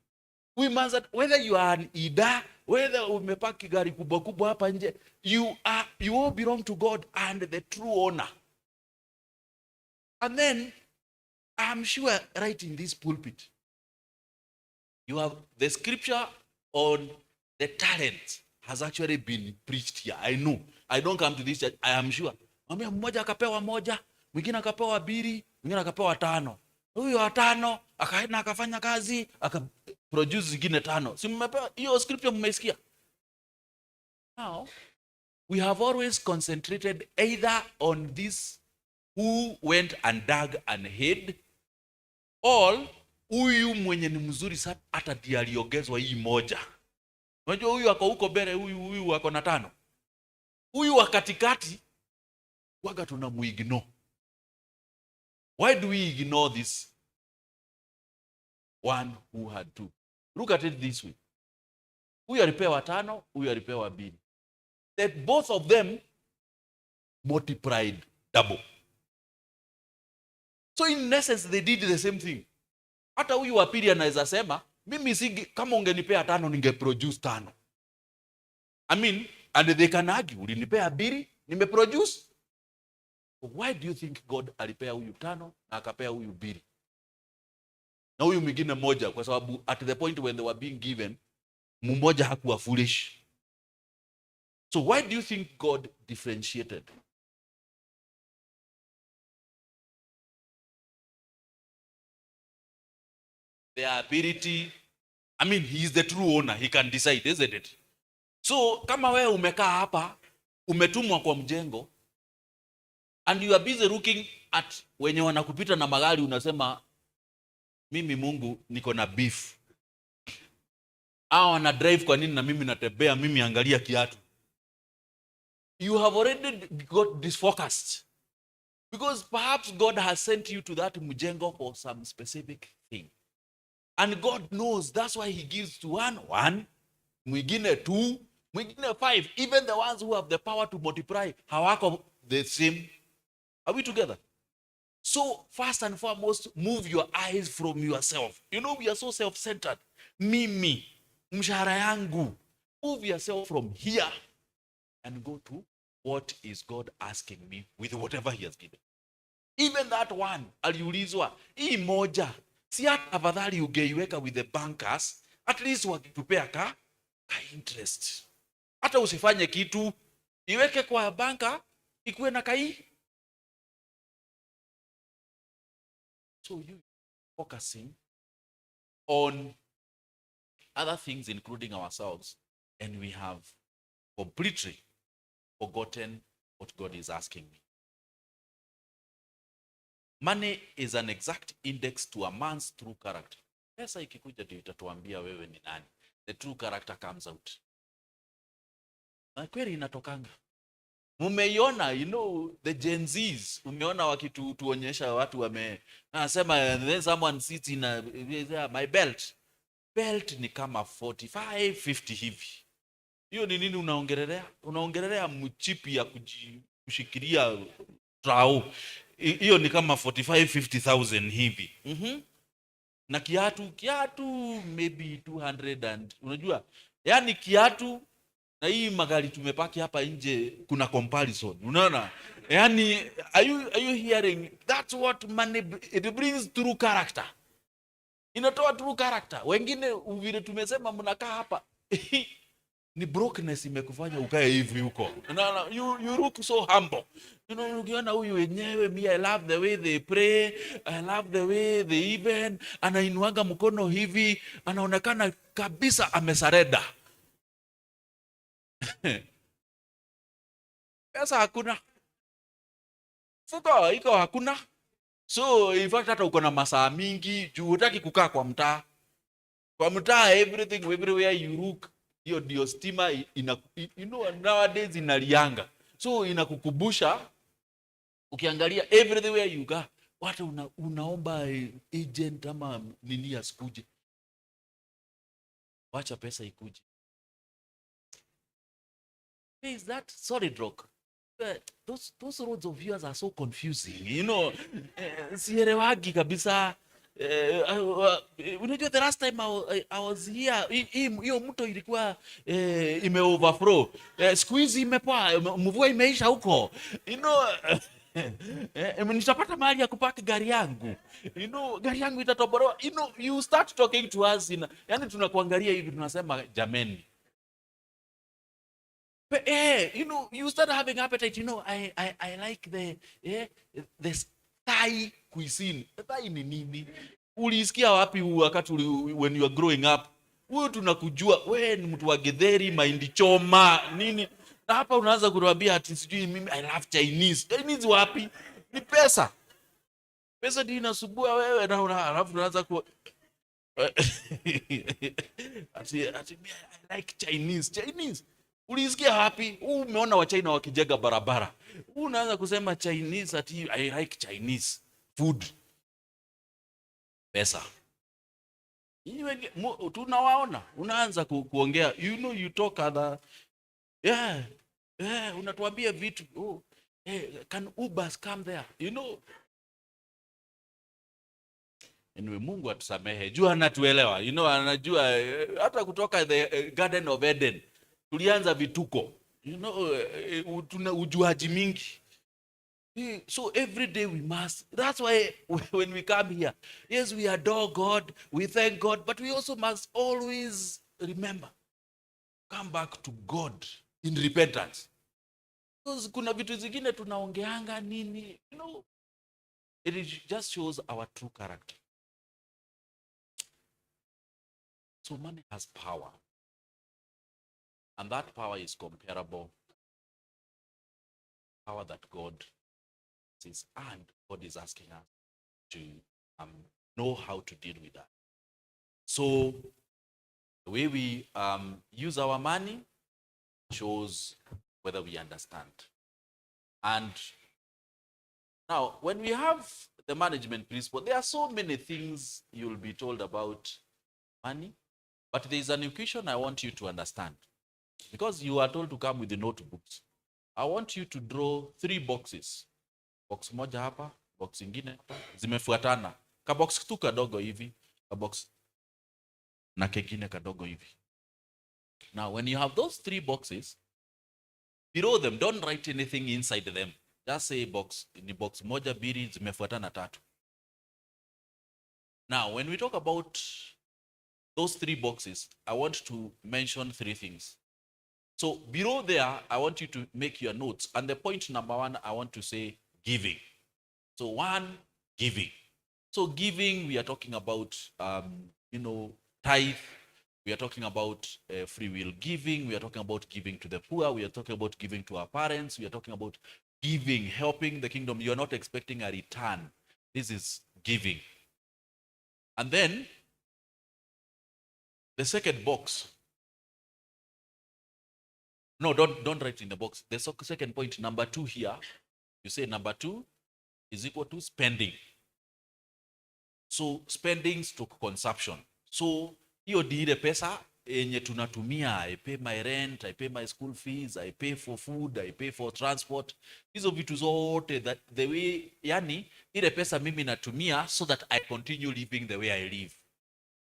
We must, whether you are an ida, whether umepaki gari kubwa kubwa hapa nje, you all belong to God and the true owner. And then, I'm sure right in this pulpit, you have the scripture on the talent has actually been preached here. I know. I don't come to this church. I am sure. Mwambia mmoja akapewa moja, mwingine akapewa 2, mwingine akapewa 5. Huyo wa 5 akaenda akafanya kazi, akaproduce zingine 5. Si mmepewa hiyo scripture mmesikia? Now, we have always concentrated either on this who went and dug and hid, or huyu mwenye ni mzuri sana hata ndiye aliongezwa hii moja. Unajua huyu ako huko mbele, huyu ako na 5. Huyu wa katikati waga tunamuignore. Why do we ignore this one who had 2? Look at it this way. Huyu alipewa 5, huyu alipewa 2. That both of them multiplied double. So in essence they did the same thing. Hata huyu wa pili anaweza sema mimi kama ungenipea 5 ningeproduce 5. I mean, and they can argue, ulinipea 2, nimeproduce. Why do you think God alipea huyu 5 na akapea huyu 2? Na huyu mwingine moja, kwa sababu at the point when they were being given, mmoja hakuwa foolish. So why do you think God differentiated? Their ability. I mean, he is the true owner. He can decide, isn't it? So, kama wewe umekaa hapa, umetumwa kwa mjengo, and you are busy looking at wenye wanakupita na magari, unasema, mimi Mungu niko na beef. Wana drive kwa nini na mimi natembea, mimi angalia kiatu. You have already got disfocused. Because perhaps God has sent you to that mjengo for some specific thing. And God knows, that's why he gives to one, mwingine 2, mwingine 5. Even the ones who have the power to multiply, hawako the same. Are we together? So, first and foremost, move your eyes from yourself. You know, we are so self-centered. Mimi, mshahara yangu. Move yourself from here and go to what is God asking me with whatever he has given. Even that one, aliulizwa, hii moja, si hata afadhali ungeiweka with the bankers, at least wakitupea ka interest. Hata usifanye kitu, iweke kwa banka, ikuwe na kai. So you focusing on other things including ourselves, and we have completely forgotten what God is asking me. Money is an exact index to a man's true character. Pesa ikikuja ndio itatuambia wewe ni nani. The true character comes out. Na kweli inatokanga. Mumeiona, you know, the Gen Zs, umeona wakituonyesha watu anasema then someone sits in my belt. belt ni kama 45 50 hivi. Hiyo ni nini unaongelelea? Unaongelelea mchipi ya kushikilia trao. Hiyo ni kama 45 50,000 hivi. Na kiatu maybe 200 and unajua, yani kiatu na hii magari tumepaki hapa nje kuna comparison. Unaona? Yani are you hearing? That's what money, it brings true character. Inatoa true character. Wengine vile tumesema mnakaa hapa ni brokenness imekufanya ukae hivi huko. No, you look so humble. Ukiona huyu wenyewe, me I love the way they pray, I love the way they even anainuaga mkono hivi, anaonekana kabisa amesareda. Pesa hakuna. Fuko iko hakuna. So in fact hata uko na masaa mingi juu hutaki kukaa kwa mtaa. Kwa mtaa everything everywhere you look, hiyo ndio stima nowadays inalianga. So inakukubusha ukiangalia everywhere you go, watu unaomba agent ama nini asikuje. Wacha pesa ikuje. Is that solid rock? Those roads of yours are so confusing. Sielewagi kabisa. Unajua the last time I was here, hiyo mto ilikuwa ime overflow. Siku hizi imepoa, mvua imeisha huko. Nitapata mahali ya kupaki gari yangu. Gari yangu itatobolewa. You start talking to us yani tunakuangalia hivi tunasema jameni. But, you start having appetite. I like the Thai cuisine. Thai ni nini? Ulisikia wapi wakati when you are growing up? Wewe tunakujua wewe ni mtu wa githeri, mahindi choma, nini? Na hapa unaanza kutuambia ati sijui mimi I love Chinese. Chinese wapi? Ni pesa. Pesa ndio inasubua wewe na alafu unaanza ku ati I like Chinese. Ulisikia wapi? Umeona wa China wakijega barabara. Unaanza kusema Chinese ati I like Chinese food. Pesa. Tunawaona. Unaanza kuongea. You talk other. Unatuambia vitu. Can Ubers come there? Anyway, Mungu atusamehe. Jua anatuelewa. Anajua hata kutoka the Garden of Eden. Tulianza vituko. Tuna ujuaji mingi. So every day we must. That's why when we come here, yes, we adore God, we thank God, but we also must always remember, come back to God in repentance. Because kuna vitu zingine tunaongeanga nini, it just shows our true character. So money has power. And that power is comparable to the power that God says, and God is asking us to know how to deal with that. So the way we use our money shows whether we understand. And now, when we have the management principle, there are so many things you'll be told about money, but there is an equation I want you to understand. Because you are told to come with the notebooks, I want you to draw 3 boxes. Box moja hapa, box ingine hapa, zimefuatana. Ka box tu kadogo hivi, ka box na kengine kadogo hivi. Now, when you have those 3 boxes, below them, don't write anything inside them. Just say box, ni box moja, mbili, zimefuatana 3. Now, when we talk about those 3 boxes, I want to mention 3 things. So below there, I want you to make your notes. And the point number 1, I want to say giving. So 1, giving. So giving, we are talking about, tithe. We are talking about free will giving. We are talking about giving to the poor. We are talking about giving to our parents. We are talking about giving, helping the kingdom. You are not expecting a return. This is giving. And then the second box. No, don't write in the box. The second point, number 2 here, you say number 2 is equal to spending. So spending to consumption. So Hiyo ni ile pesa yenye tunatumia. I pay my rent, I pay my school fees, I pay for food, I pay for transport. Hizo vitu zote, that the way, yani ile pesa mimi natumia so that I continue living the way I live.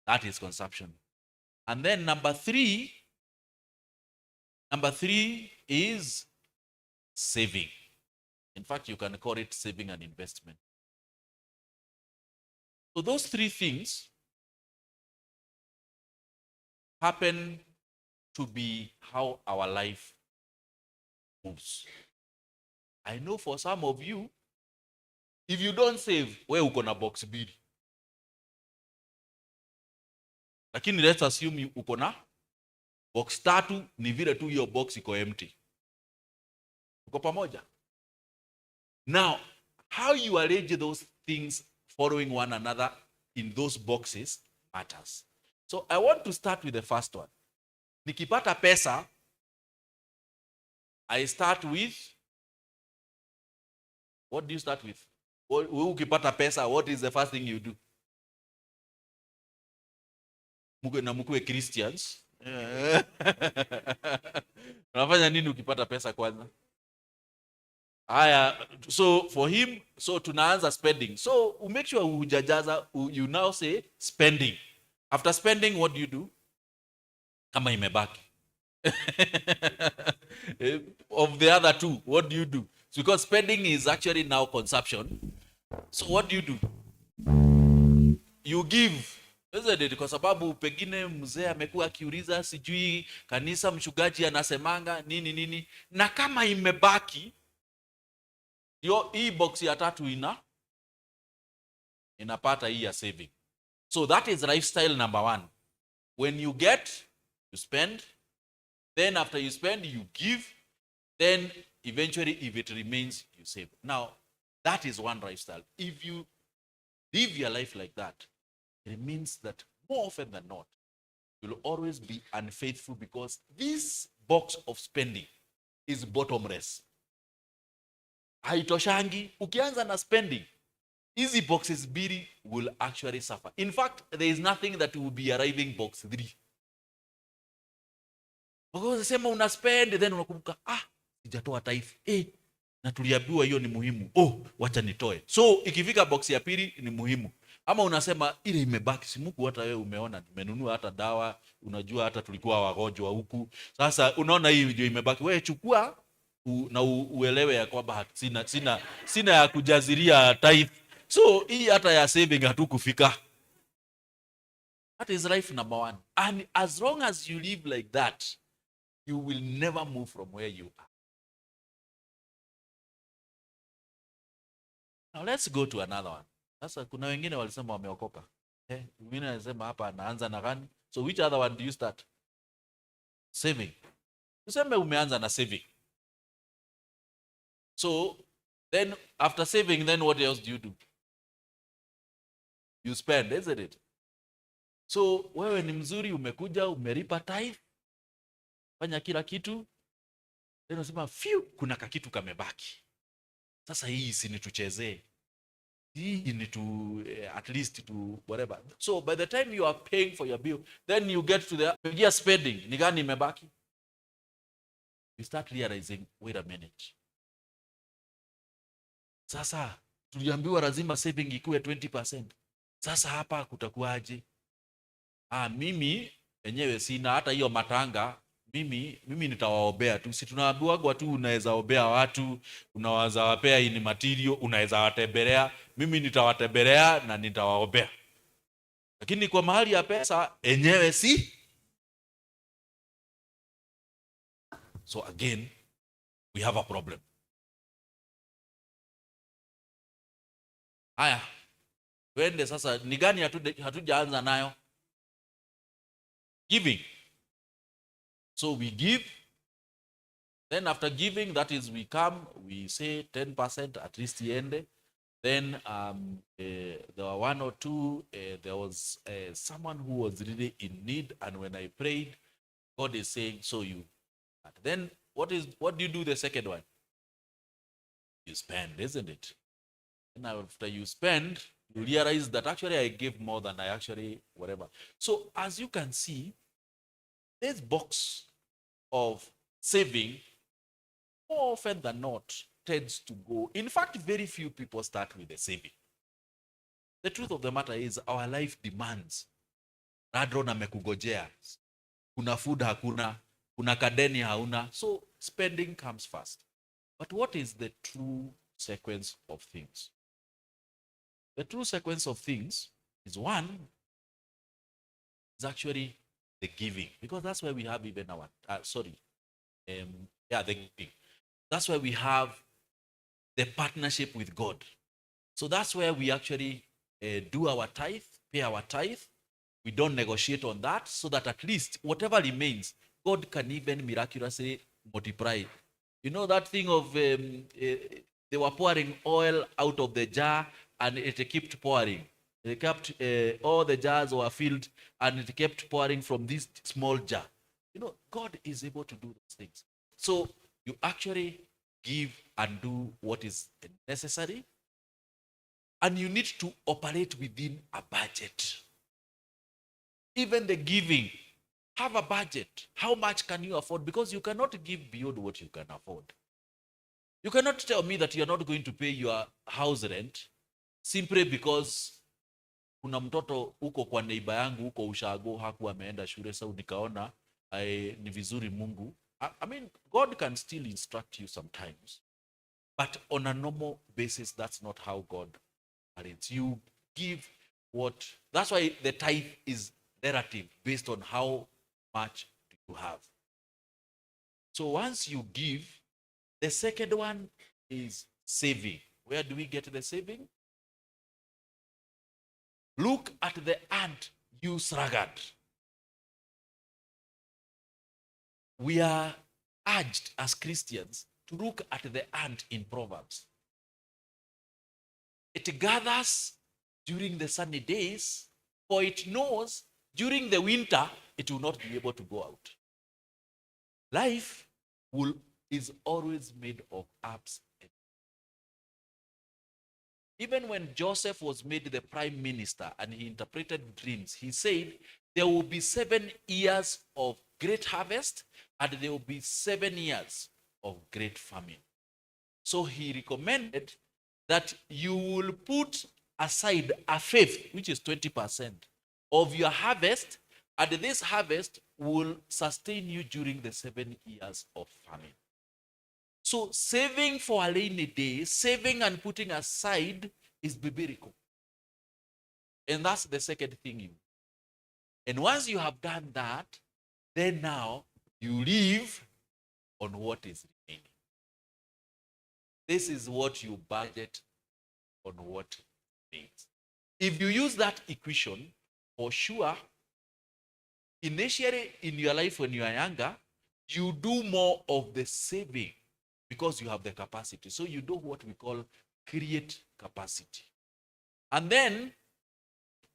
That is consumption. And then number three is saving. In fact, you can call it saving and investment. So those three things happen to be how our life moves. I know for some of you, if you don't save, we uko na box mbili. Lakini let's assume uko na box tatu, ni vile tu hiyo box iko empty. Uko pamoja? Now, how you arrange those things following one another in those boxes matters. So I want to start with the first one. Nikipata pesa, I start with, what do you start with? Ukipata pesa, what is the first thing you do? Mukwe Christians. Unafanya nini ukipata pesa kwanza? Aya, so for him, so tunaanza spending. So make sure hujajaza, you now say spending. After spending, what do you do? Kama imebaki. Of the other two, what do you do? So because spending is actually now consumption. So what do? You give. Kwa sababu pengine mzee amekuwa akiuliza sijui kanisa mchungaji anasemanga nini. Na kama imebaki, hii box ya tatu inapata hii ya saving. So that is lifestyle number one. When you get, you spend. Then after you spend, you give. Then eventually, if it remains, you save. Now, that is one lifestyle. If you live your life like that, it means that more often than not, you'll always be unfaithful because this box of spending is bottomless. Haitoshangi. Ukianza na spending, easy boxes mbili will actually suffer. In fact, there is nothing that will be arriving box 3. Because sema una spend, then unakumbuka, sijatoa tithe. Na tuliambiwa hiyo ni muhimu. Wacha nitoe. So ikifika box ya pili ni muhimu. Ama unasema ile imebaki, si Mungu hata wewe umeona nimenunua hata dawa, unajua hata tulikuwa wagonjwa huku. Sasa unaona hii ndio imebaki. Wewe chukua na uelewe ya kwamba sina ya kujazilia tithe. So hii hata ya saving hatukufika. That is life number one. And as long as you live like that, you will never move from where you are. Now let's go to another one. Sasa kuna wengine walisema wameokoka. Wengine wanasema hapa anaanza na gani? So which other one do you start? Saving. Tuseme umeanza na saving. So then after saving, then what else do you do? You spend, isn't it? So wewe ni mzuri, umekuja, umelipa tithe, fanya kila kitu, then unasema kuna kakitu kamebaki. Sasa hii si nituchezee. Hii ni to at least to whatever. So by the time you are paying for your bill, then you get to the spending. Ni gani imebaki? You start realizing, wait a minute. Sasa tuliambiwa lazima saving ikuwe 20%. Sasa hapa kutakuwaje? Mimi enyewe sina hata hiyo matanga. Mimi nitawaombea tu. Si tunaambiwa tu unaweza ombea watu, unaweza wapea ini material, unaweza watembelea. Mimi nitawatembelea na nitawaombea. Lakini kwa mahali ya pesa enyewe si. So again, we have a problem. Haya. Twende sasa, ni gani hatujaanza nayo? Giving. So we give. Then after giving, that is we come, we say 10% at least iende. Then there were one or two, there was someone who was really in need, and when I prayed, God is saying, so you. Then what do you do the second one? You spend, isn't it? And after you spend, You realize that actually I gave more than I actually whatever. So as you can see, this box of saving more often than not tends to go. In fact, very few people start with the saving. The truth of the matter is our life demands. Radron amekugojea. Kuna food hakuna, kuna kadeni hauna. So spending comes first. But what is the true sequence of things? The true sequence of things is one, is actually the giving. Because that's where we have even our, the giving. That's where we have the partnership with God. So that's where we actually do our tithe, pay our tithe. We don't negotiate on that so that at least whatever remains, God can even miraculously multiply. You know that thing of they were pouring oil out of the jar and it kept pouring. They kept all the jars were filled and it kept pouring from this small jar. You know, God is able to do those things. So you actually give and do what is necessary, and you need to operate within a budget. Even the giving, have a budget. How much can you afford? Because you cannot give beyond what you can afford. You cannot tell me that you're not going to pay your house rent simply because kuna mtoto uko kwa neighbor yangu uko ushago hakuwa ameenda shule, so nikaona ni vizuri Mungu. I mean, God can still instruct you sometimes, but on a normal basis, that's not how God operates. You give what, that's why the tithe is relative based on how much do you have. So once you give, the second one is saving. Where do we get the saving? Look at the ant, you sluggard. We are urged as Christians to look at the ant in Proverbs. It gathers during the sunny days, for it knows during the winter it will not be able to go out. Life is always made of ups and downs. Even when Joseph was made the prime minister and he interpreted dreams, he said there will be 7 years of great harvest and there will be 7 years of great famine. So he recommended that you will put aside a fifth, which is 20% of your harvest, and this harvest will sustain you during the 7 years of famine. So saving for a rainy day, saving and putting aside is biblical. And that's the second thing you do. And once you have done that, then now you live on what is remaining. This is what you budget on what remains. If you use that equation, for sure, initially in your life when you are younger, you do more of the saving because you have the capacity. So you do what we call create capacity. And then,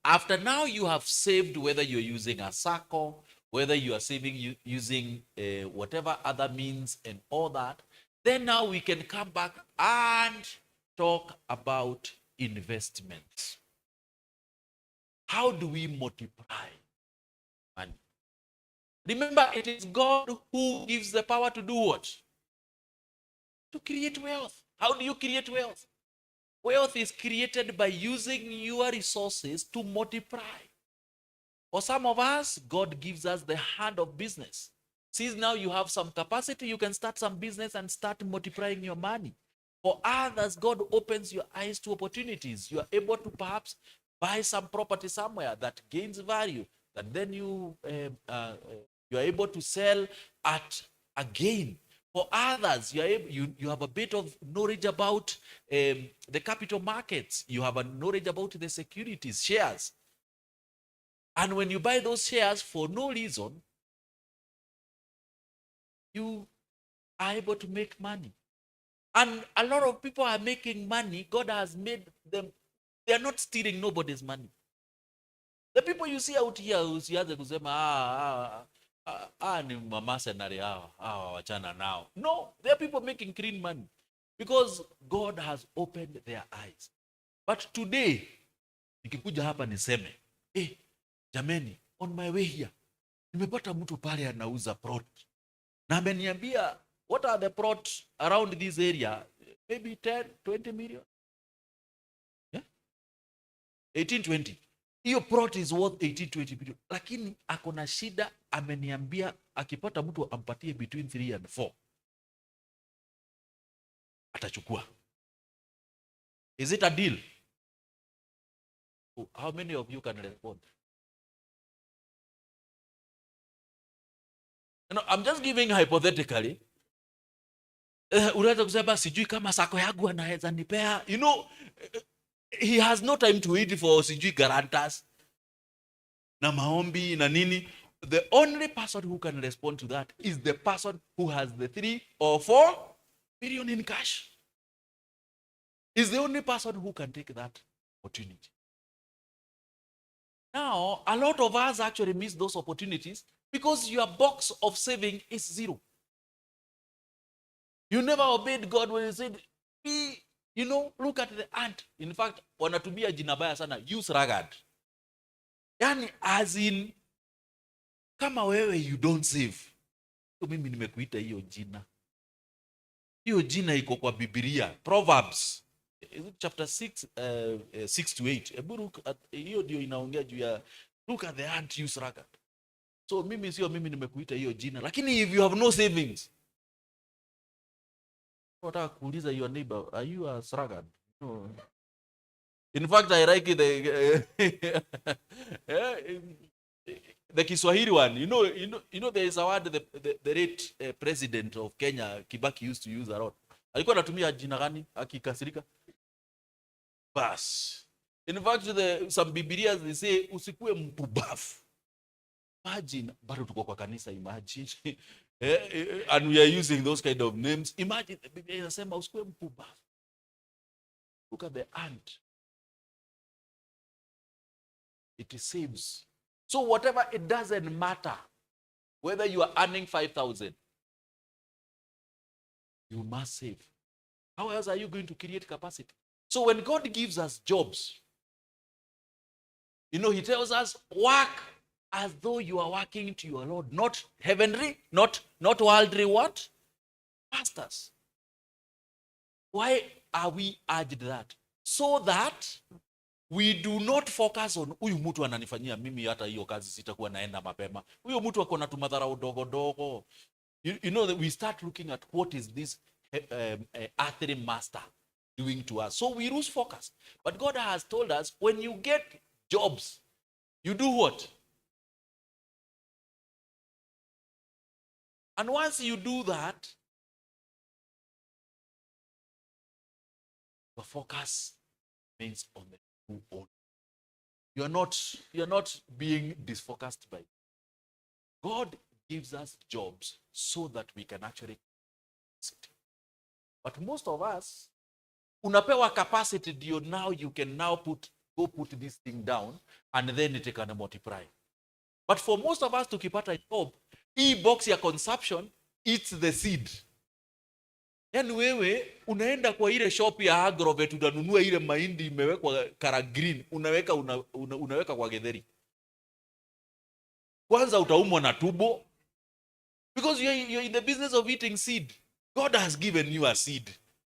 after now you have saved, whether you're using a circle, whether you are saving using whatever other means and all that, then now we can come back and talk about investments. How do we multiply money? Remember, it is God who gives the power to do what? To create wealth. How do you create wealth? Wealth is created by using your resources to multiply. For some of us, God gives us the hand of business. Since now you have some capacity, you can start some business and start multiplying your money. For others, God opens your eyes to opportunities. You are able to perhaps buy some property somewhere that gains value, that then you are able to sell at a gain. For others, you have a bit of knowledge about the capital markets. You have a knowledge about the securities, shares. And when you buy those shares for no reason, you are able to make money. And a lot of people are making money. God has made them, they are not stealing nobody's money. The people you see out here, usianze kusema ni mama senari wachana nao. No, there are people making clean money because God has opened their eyes. But today, Nikikuja hapa niseme, jameni, on my way here, nimepata mtu pale anauza plot. Na ameniambia, what are the plots around this area? Maybe 10, 20 million? Yeah? 18, 20. Hiyo plot is worth 18, 20 million. Lakini akona shida, ameniambia akipata mtu ampatie between 3 and 4. Atachukua. Is it a deal? How many of you can respond? I'm just giving hypothetically. Unaweza kusema sijui kama sako yangu anaweza nipea. He has no time to wait for sijui guarantors na maombi na nini. The only person who can respond to that is the person who has the 3 or 4 million in cash. Is the only person who can take that opportunity. Now, a lot of us actually miss those opportunities because your box of saving is 0. You never obeyed God when he said, look at the ant. In fact, wanatumia jina baya sana, use ragged. Yani, as in, kama wewe you don't save. So mimi nimekuita hiyo jina. Hiyo jina iko kwa Biblia. Proverbs, chapter 6, 6 to 8. Ebu look at, hiyo ndio inaongea juu ya, look at the ant, use ragged. So mimi nimekuita hiyo jina. Lakini if you have no savings, nataka kuuliza your neighbor, are you a sluggard? No. In fact, I like the Kiswahili one. You know there is a word the late president of Kenya, Kibaki, used to use a lot. Alikuwa anatumia jina gani akikasirika? Bas. In fact, some Biblias they say usikue mpumbavu. Imagine, bado tuko kwa kanisa, imagine. And we are using those kind of names. Imagine, the Bible inasema usikue mpumbavu. Look at the ant. It saves. So whatever, it doesn't matter whether you are earning 5,000. You must save. How else are you going to create capacity? So when God gives us jobs, he tells us, work as though you are working to your Lord, not heavenly, not worldly what? Masters. Why are we urged that? So that we do not focus on, huyu mtu ananifanyia mimi hata hiyo kazi sitakuwa naenda mapema. Huyu mtu ako na tumadharau dogo dogo. That we start looking at what is this earthly master doing to us. So we lose focus. But God has told us, when you get jobs, you do what? And once you do that, the focus remains on the true owner. You're not being disfocused by it. God gives us jobs so that we can actually sit. But most of us, unapewa capacity, now you can now put this thing down and then it can multiply. But for most of us to keep at a job, box ya consumption, it's the seed. Yani wewe unaenda kwa ile shop ya agrovet unanunua ile mahindi imewekwa kara green, unaweka kwa getheri. Kwanza utaumwa na tumbo because you're in the business of eating seed. God has given you a seed.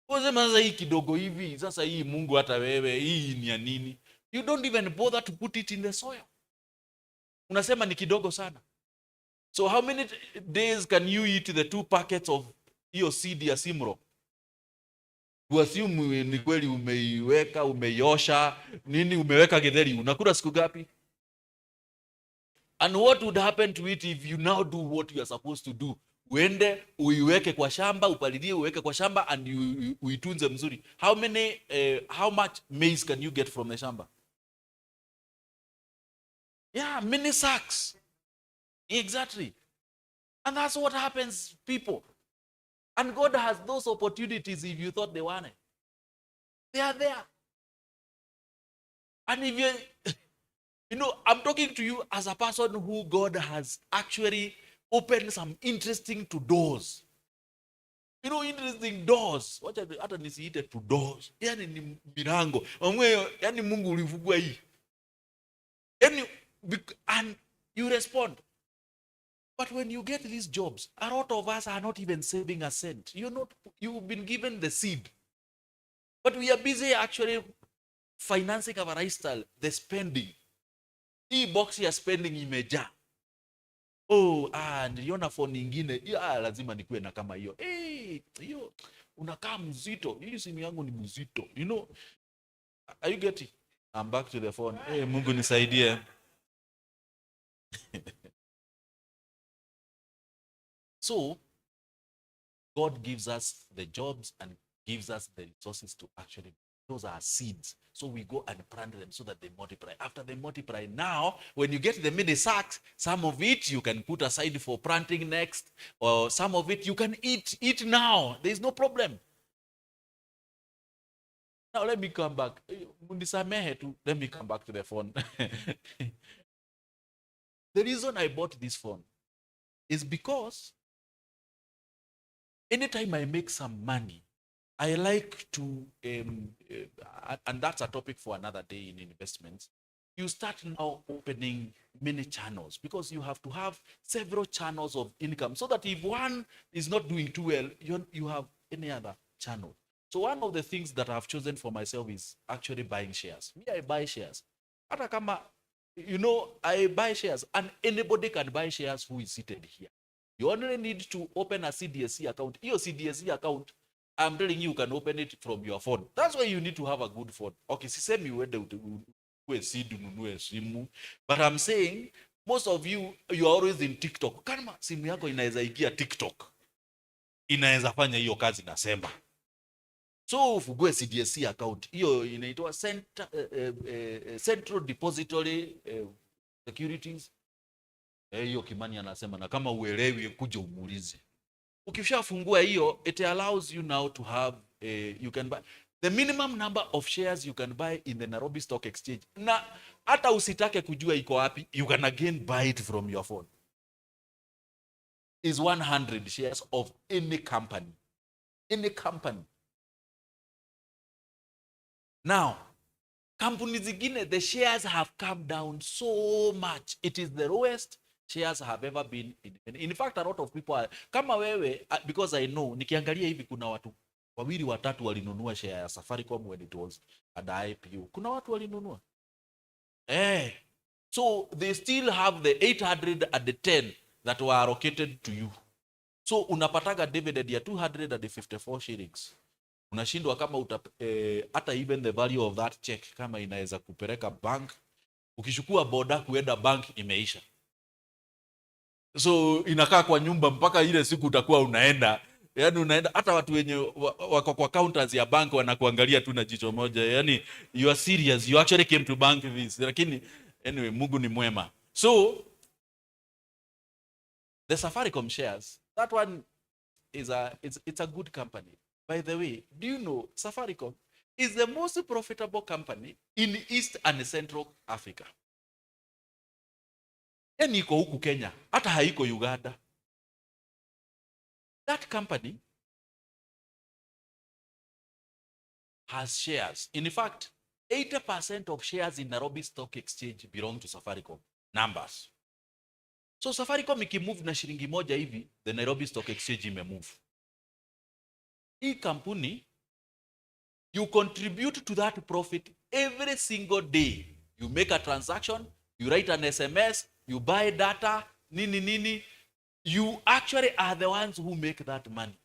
Unasema sasa hii kidogo hivi, sasa hii Mungu hata wewe, hii ni ya nini? You don't even bother to put it in the soil. Unasema ni kidogo sana. So how many days can you eat the 2 packets of hiyo seed ya Simro? Assume ni kweli umeiweka, umeiosha, nini umeweka getheri, unakula siku gapi? And what would happen to it if you now do what you are supposed to do? Uende, uiweke kwa shamba, upalilie, uweke kwa shamba and uitunze mzuri. How much maize can you get from the shamba? Yeah, many sacks. Exactly. And that's what happens, people. And God has those opportunities if you thought they weren't. They are there. And if I'm talking to you as a person who God has actually opened some interesting doors. Interesting doors. Hata nisiite to doors. Yani ni milango. Yani Mungu ulifungua hii. And you respond. But when you get these jobs, a lot of us are not even saving a cent. You've been given the seed. But we are busy actually financing our lifestyle, the spending. Hii box ya spending imejaa. Niliona phone nyingine. Lazima nikuwe na kama hiyo. Hiyo unakaa mzito. Hii simu yangu ni mzito. Are you getting? I'm back to the phone. Mungu nisaidie. So, God gives us the jobs and gives us the resources to actually, those are seeds. So we go and plant them so that they multiply. After they multiply, now, when you get the mini sacks, some of it you can put aside for planting next, or some of it you can eat now. There is no problem. Now let me come back. Let me come back to the phone. The reason I bought this phone is because anytime I make some money, I like to, and that's a topic for another day in investments. You start now opening many channels because you have to have several channels of income so that if one is not doing too well, you have any other channel. So one of the things that I've chosen for myself is actually buying shares. Me, I buy shares. Hata kama, I buy shares, and anybody can buy shares who is seated here. You only need to open a CDSC account. Your CDSC account, I'm telling you, you can open it from your phone. That's why you need to have a good phone. Okay, sisemi uende ununue simu, but I'm saying most of you are always in TikTok. Kama simu yako inaweza ingia TikTok, inaweza fanya hiyo kazi nasema. So ufungue CDSC account. Hiyo inaitwa Central Depository Securities. Hiyo Kimani anasema, na kama uelewi kuja umuulize. Ukishafungua hiyo, it allows you now to have you can buy the minimum number of shares you can buy in the Nairobi Stock Exchange. Na hata usitake kujua iko wapi, you can again buy it from your phone. Is 100 shares of any company. Any company. Now, companies zingine, the shares have come down so much. It is the lowest shares have ever been. In fact, a lot of people are, kama wewe, because I know, nikiangalia hivi kuna watu wawili watatu walinunua share ya Safaricom when it was at the IPO. Kuna watu walinunua. So they still have the 810 that were allocated to you. So unapataga dividend ya 254 shillings. Unashindwa kama hata even the value of that check kama inaweza kupeleka bank. Ukishukua boda kuenda bank imeisha. So inakaa kwa nyumba mpaka ile siku utakuwa unaenda. Yaani unaenda, hata watu wenye wako kwa counters ya bank wanakuangalia tu na jicho moja. Yaani you are serious, you actually came to bank this. Lakini anyway, Mungu ni mwema. So the Safaricom shares, that one is it's a good company. By the way, do you know Safaricom is the most profitable company in East and Central Africa? Yani iko huku Kenya, hata haiko Uganda. That company has shares. In fact, 80% of shares in Nairobi Stock Exchange belong to Safaricom. Numbers. So Safaricom ikimove na shilingi moja hivi, the Nairobi Stock Exchange imemove. Hii kampuni, you contribute to that profit every single day. You make a transaction, you write an SMS, you buy data, nini. You actually are the ones who make that money.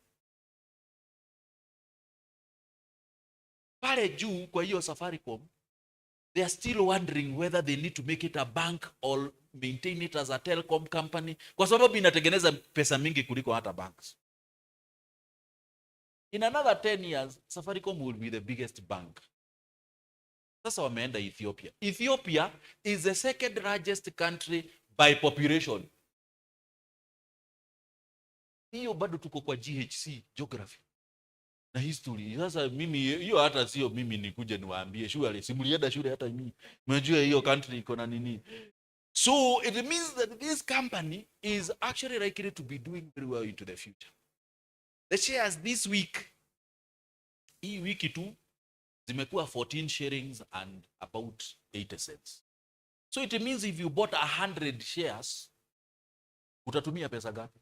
Pale juu kwa hiyo Safaricom, they are still wondering whether they need to make it a bank or maintain it as a telecom company, kwa sababu inatengeneza pesa mingi kuliko hata banks. In another 10 years, Safaricom will be the biggest bank. Sasa wameenda Ethiopia. Ethiopia is the second largest country by population. Hiyo bado tuko kwa GHC, geography na history. Sasa mimi hiyo hata sio mimi nikuje niwaambie shule, simulienda shule hata mimi. Mnajua hiyo country iko na nini? So it means that this company is actually likely to be doing very well into the future. The shares this week, hii wiki tu zimekuwa 14 shillings and about 80 cents. So it means if you bought 100 shares, utatumia pesa gapi?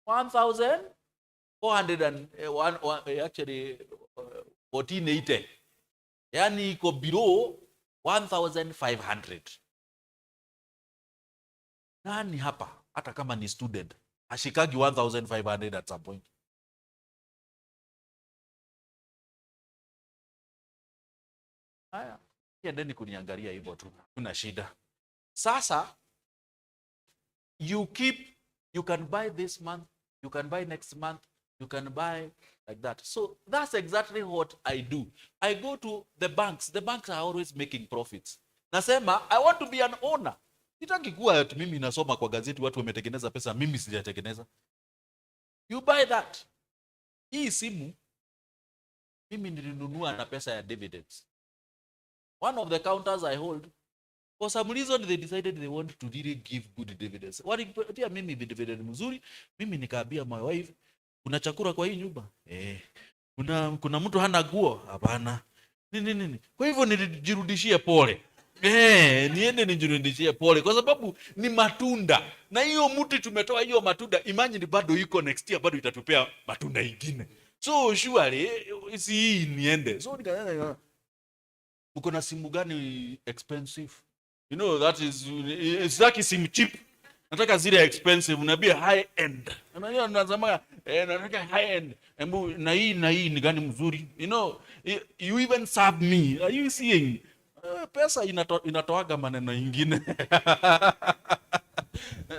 1,400 and actually 1480. Yani iko below 1,500. Nani hapa hata kama ni student ashikagi 1,500 at some point? Haya, endeni kuniangalia hivyo tu, kuna shida. Sasa you can buy this month, you can buy next month, you can buy like that. So that's exactly what I do. I go to the banks. The banks are always making profits. Nasema I want to be an owner. Sitaki kuwa mimi nasoma kwa gazeti watu wametengeneza pesa, mimi sijatengeneza. You buy that. Hii simu mimi nilinunua na pesa ya dividends. One of the counters I hold, for some reason they decided they want to really give good dividends. Walipatia mimi dividend mzuri, mimi nikaambia my wife, kuna chakula kwa hii nyumba? Kuna mtu hana nguo? Hapana. Nini. Kwa hivyo nilijirudishie pole. Niende nijirudishie pole kwa sababu ni matunda. Na hiyo mti tumetoa hiyo matunda, imagine bado iko next year bado itatupea matunda ingine. So surely hii niende. So nikaenda, uko na simu gani expensive? You know that is, it's like simu cheap. Nataka zile expensive, unabia high end. Unajua nazama nataka high end. Na hii ni gani mzuri? You know, you even serve me. Are you seeing? Pesa inatoaga maneno ingine.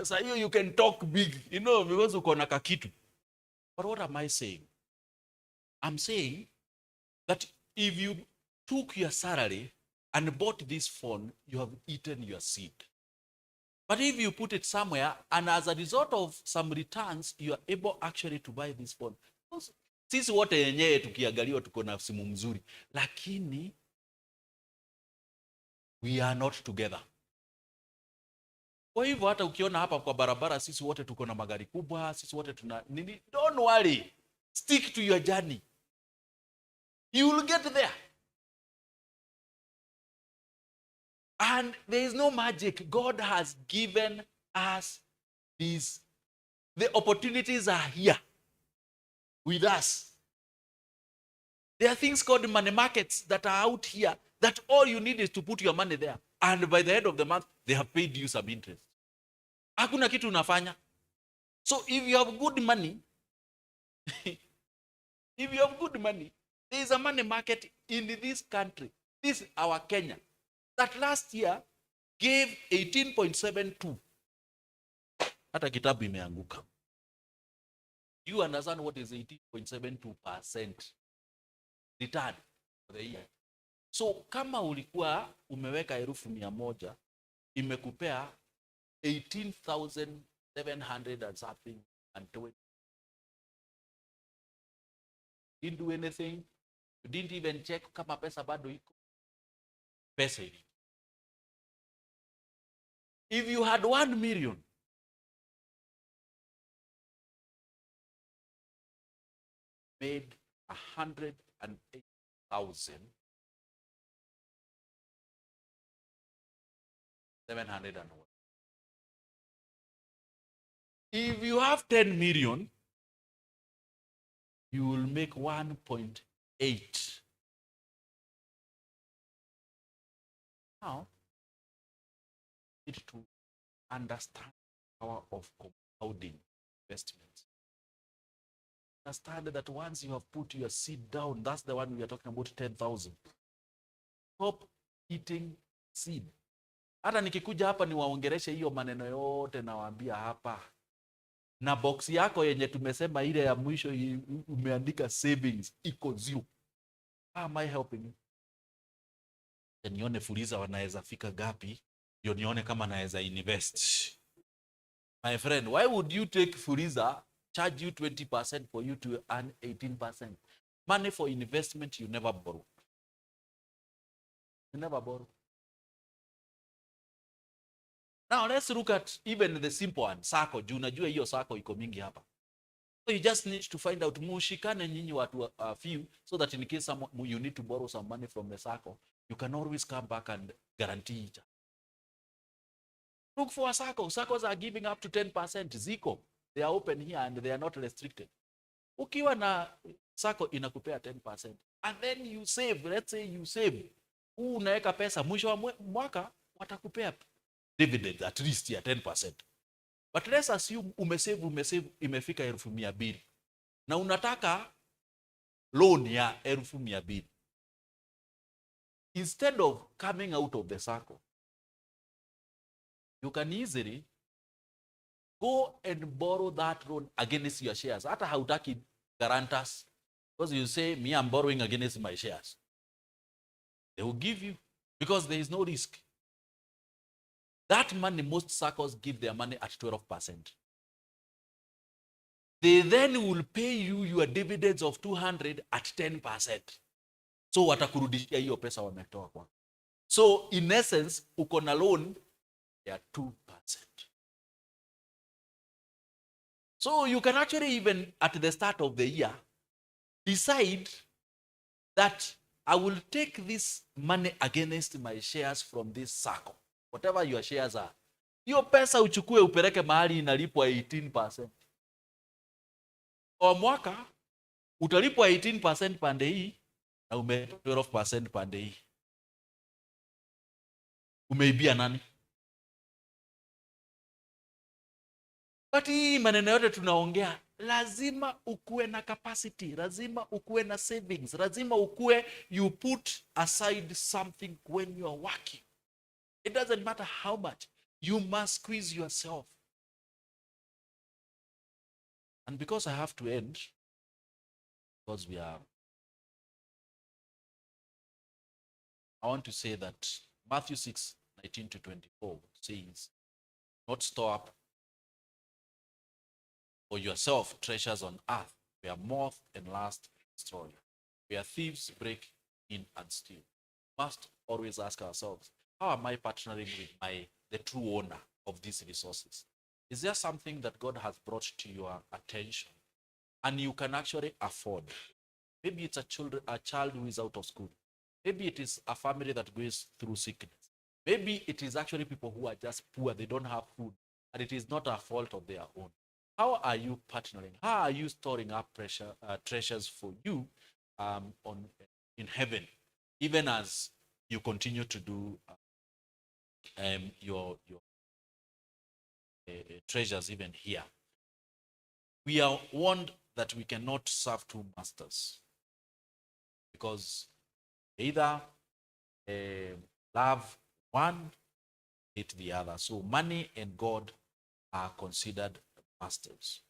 So you can talk big, you know, because uko na kakitu. But what am I saying? I'm saying that if you took your salary and bought this phone, you have eaten your seed. But if you put it somewhere, and as a result of some returns, you are able actually to buy this phone. Sisi wote yenyewe tukiangalia tuko na simu mzuri, lakini we are not together. Kwa hivyo hata ukiona hapa kwa barabara sisi wote tuko na magari kubwa, sisi wote tuna nini, don't worry. Stick to your journey. You will get there. And there is no magic. God has given us these. The opportunities are here with us. There are things called money markets that are out here that all you need is to put your money there. And by the end of the month, they have paid you some interest. Hakuna kitu unafanya. So if you have good money, there is a money market in this country. This is our Kenya. That last year gave 18.72. Hata kitabu imeanguka. You understand what is 18.72% return for the year? So kama ulikuwa umeweka 1,100, imekupea 18,700 and something and 20. Didn't do anything. You didn't even check kama pesa bado iko. Pesa ili. If you had 1 million, made 108,701. If you have 10 million, you will make 1.8. Now, you need to understand the power of compounding investments. Understand that once you have put your seed down, that's the one we are talking about, 10,000. Stop eating seed. Hata nikikuja hapa niwaongereshe hiyo maneno yote nawaambia hapa. Na box yako yenye tumesema ile ya mwisho umeandika savings iko 0. How am I helping you? Nione Fuliza wanaweza fika gapi, ndio nione kama naweza invest. My friend, why would you take Fuliza, charge you 20% for you to earn 18%? Money for investment you never borrow. You never borrow. Now let's look at even the simple one, sako. Juu unajua hiyo sako iko mingi hapa. So you just need to find out, mushikane nyinyi watu few, so that in case you need to borrow some money from the sako, you can always come back and guarantee it. Look for a circle. Circles are giving up to 10%. Ziko, they are open here and they are not restricted. Ukiwa na circle inakupea 10%. And then you save, let's say you save. Unaweka pesa, mwisho wa mwaka watakupea dividends at least ya 10%. But let's assume umesave imefika 200,000. Na unataka loan ya 200,000. Instead of coming out of the circle, you can easily go and borrow that loan against your shares. Hata hautaki guarantors. Because you say, me, I'm borrowing against my shares. They will give you because there is no risk. That money, most circles give their money at 12%. They then will pay you your dividends of 200 at 10%. So watakurudishia hiyo pesa wametoa kwa. So in essence, uko na loan ya 2%. So you can actually even at the start of the year decide that I will take this money against my shares from this circle. Whatever your shares are. Hiyo pesa uchukue upeleke mahali inalipwa 18%. Kwa mwaka utalipwa 18% pande hii na 12% pande hii. Umeibia nani? But hii maneno yote tunaongea, lazima ukue na capacity, lazima ukue na savings, lazima ukue you put aside something when you are working. It doesn't matter how much. You must squeeze yourself. And because I have to end, because I want to say that Matthew 6:19-24 says, not store up for yourself treasures on earth, where moth and rust destroy, where thieves break in and steal. We must always ask ourselves, how am I partnering with the true owner of these resources? Is there something that God has brought to your attention and you can actually afford? Maybe it's a child who is out of school. Maybe it is a family that goes through sickness. Maybe it is actually people who are just poor, they don't have food, and it is not a fault of their own. How are you partnering? How are you storing up treasures for you in heaven, even as you continue to do your treasures even here? We are warned that we cannot serve two masters because either love one, hate the other. So money and God are considered masters.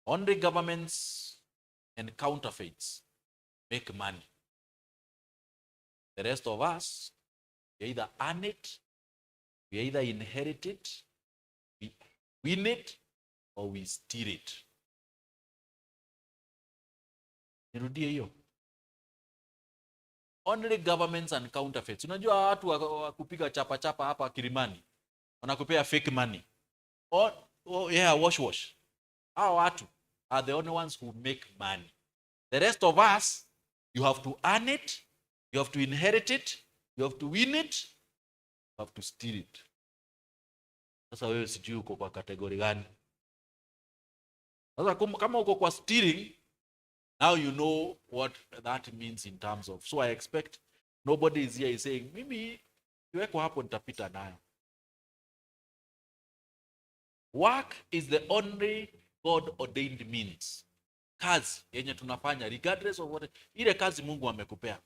Only governments and counterfeits make money. The rest of us, we either earn it, we either inherit it, we win it, or we steal it. Nirudie hiyo. Only governments and counterfeits. Unajua watu wa kupiga chapa chapa hapa Kilimani wanakupea fake money. Wash. Hao watu are the only ones who make money. The rest of us, you have to earn it, you have to inherit it, you have to win it, you have to steal it. Sasa wewe sijui uko kwa kategori gani? Sasa kama uko kwa stealing, now you know what that means in terms of. So I expect nobody is here is saying, mimi kiweko hapo nitapita nayo. Work is the only God-ordained means. Kazi yenye tunafanya, regardless of what, ile kazi Mungu amekupea,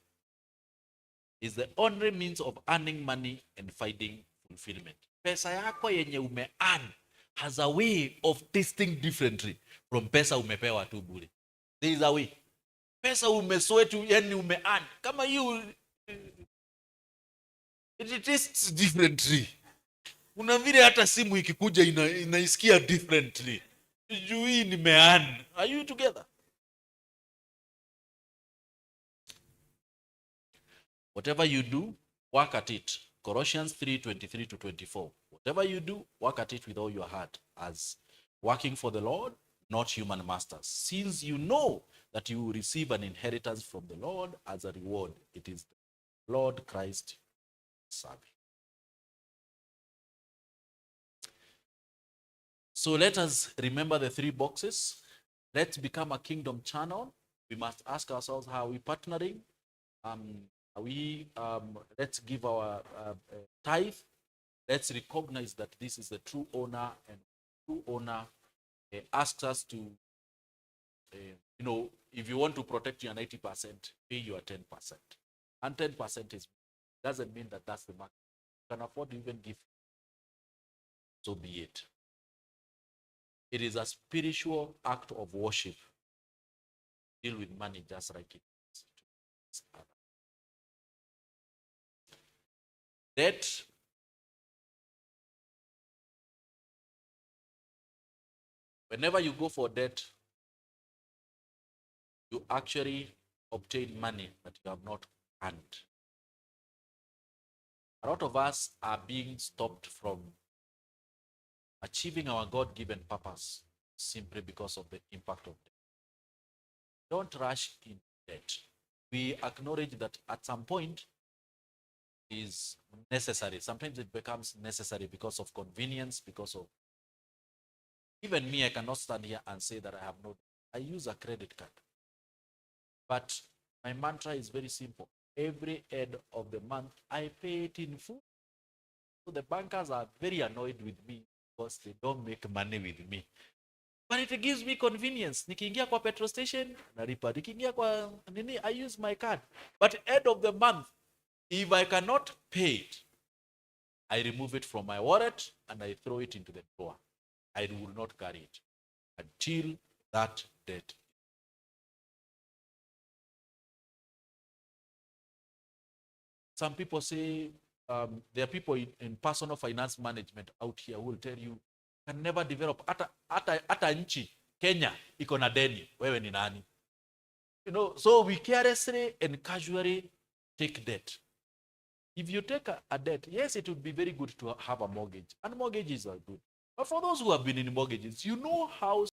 is the only means of earning money and finding fulfillment. Pesa yako yenye ume-earn has a way of tasting differently from pesa umepewa tu bure. There is a way. Pesa umeswetu yani ume-earn. Kama you, it tastes differently. Una vile hata simu ikikuja inaisikia differently. Juu hii nime-earn. Are you together? Whatever you do, work at it. Colossians 3:23-24. Whatever you do, work at it with all your heart, as working for the Lord, not human masters. Since you know that you will receive an inheritance from the Lord as a reward. It is the Lord Christ serving. So let us remember the 3 boxes. Let's become a kingdom channel. We must ask ourselves, how are we partnering? Let's give our tithe. Let's recognize that this is the true owner, and true owner asks us to, if you want to protect your 90%, pay your 10%. And 10% doesn't mean that that's the market. You can afford to even give, so be it. It is a spiritual act of worship. Deal with money just like it is. Debt. Whenever you go for debt, you actually obtain money that you have not earned. A lot of us are being stopped from achieving our God-given purpose simply because of the impact of debt. Don't rush in debt. We acknowledge that at some point is necessary. Sometimes it becomes necessary because of convenience, because of, even me, I cannot stand here and say that I have no, I use a credit card. But my mantra is very simple. Every end of the month, I pay it in full. So the bankers are very annoyed with me because they don't make money with me. But it gives me convenience. Nikiingia kwa petrol station, nalipa. Nikiingia kwa nini, I use my card. But end of the month, if I cannot pay it, I remove it from my wallet and I throw it into the drawer. I will not carry it until that debt. Some people say, there are people in personal finance management out here who will tell you, can never develop. Ata nchi, Kenya, iko na deni, wewe ni nani? So we carelessly and casually take debt. If you take a debt, yes, it would be very good to have a mortgage. And mortgages are good. But for those who have been in mortgages, you know how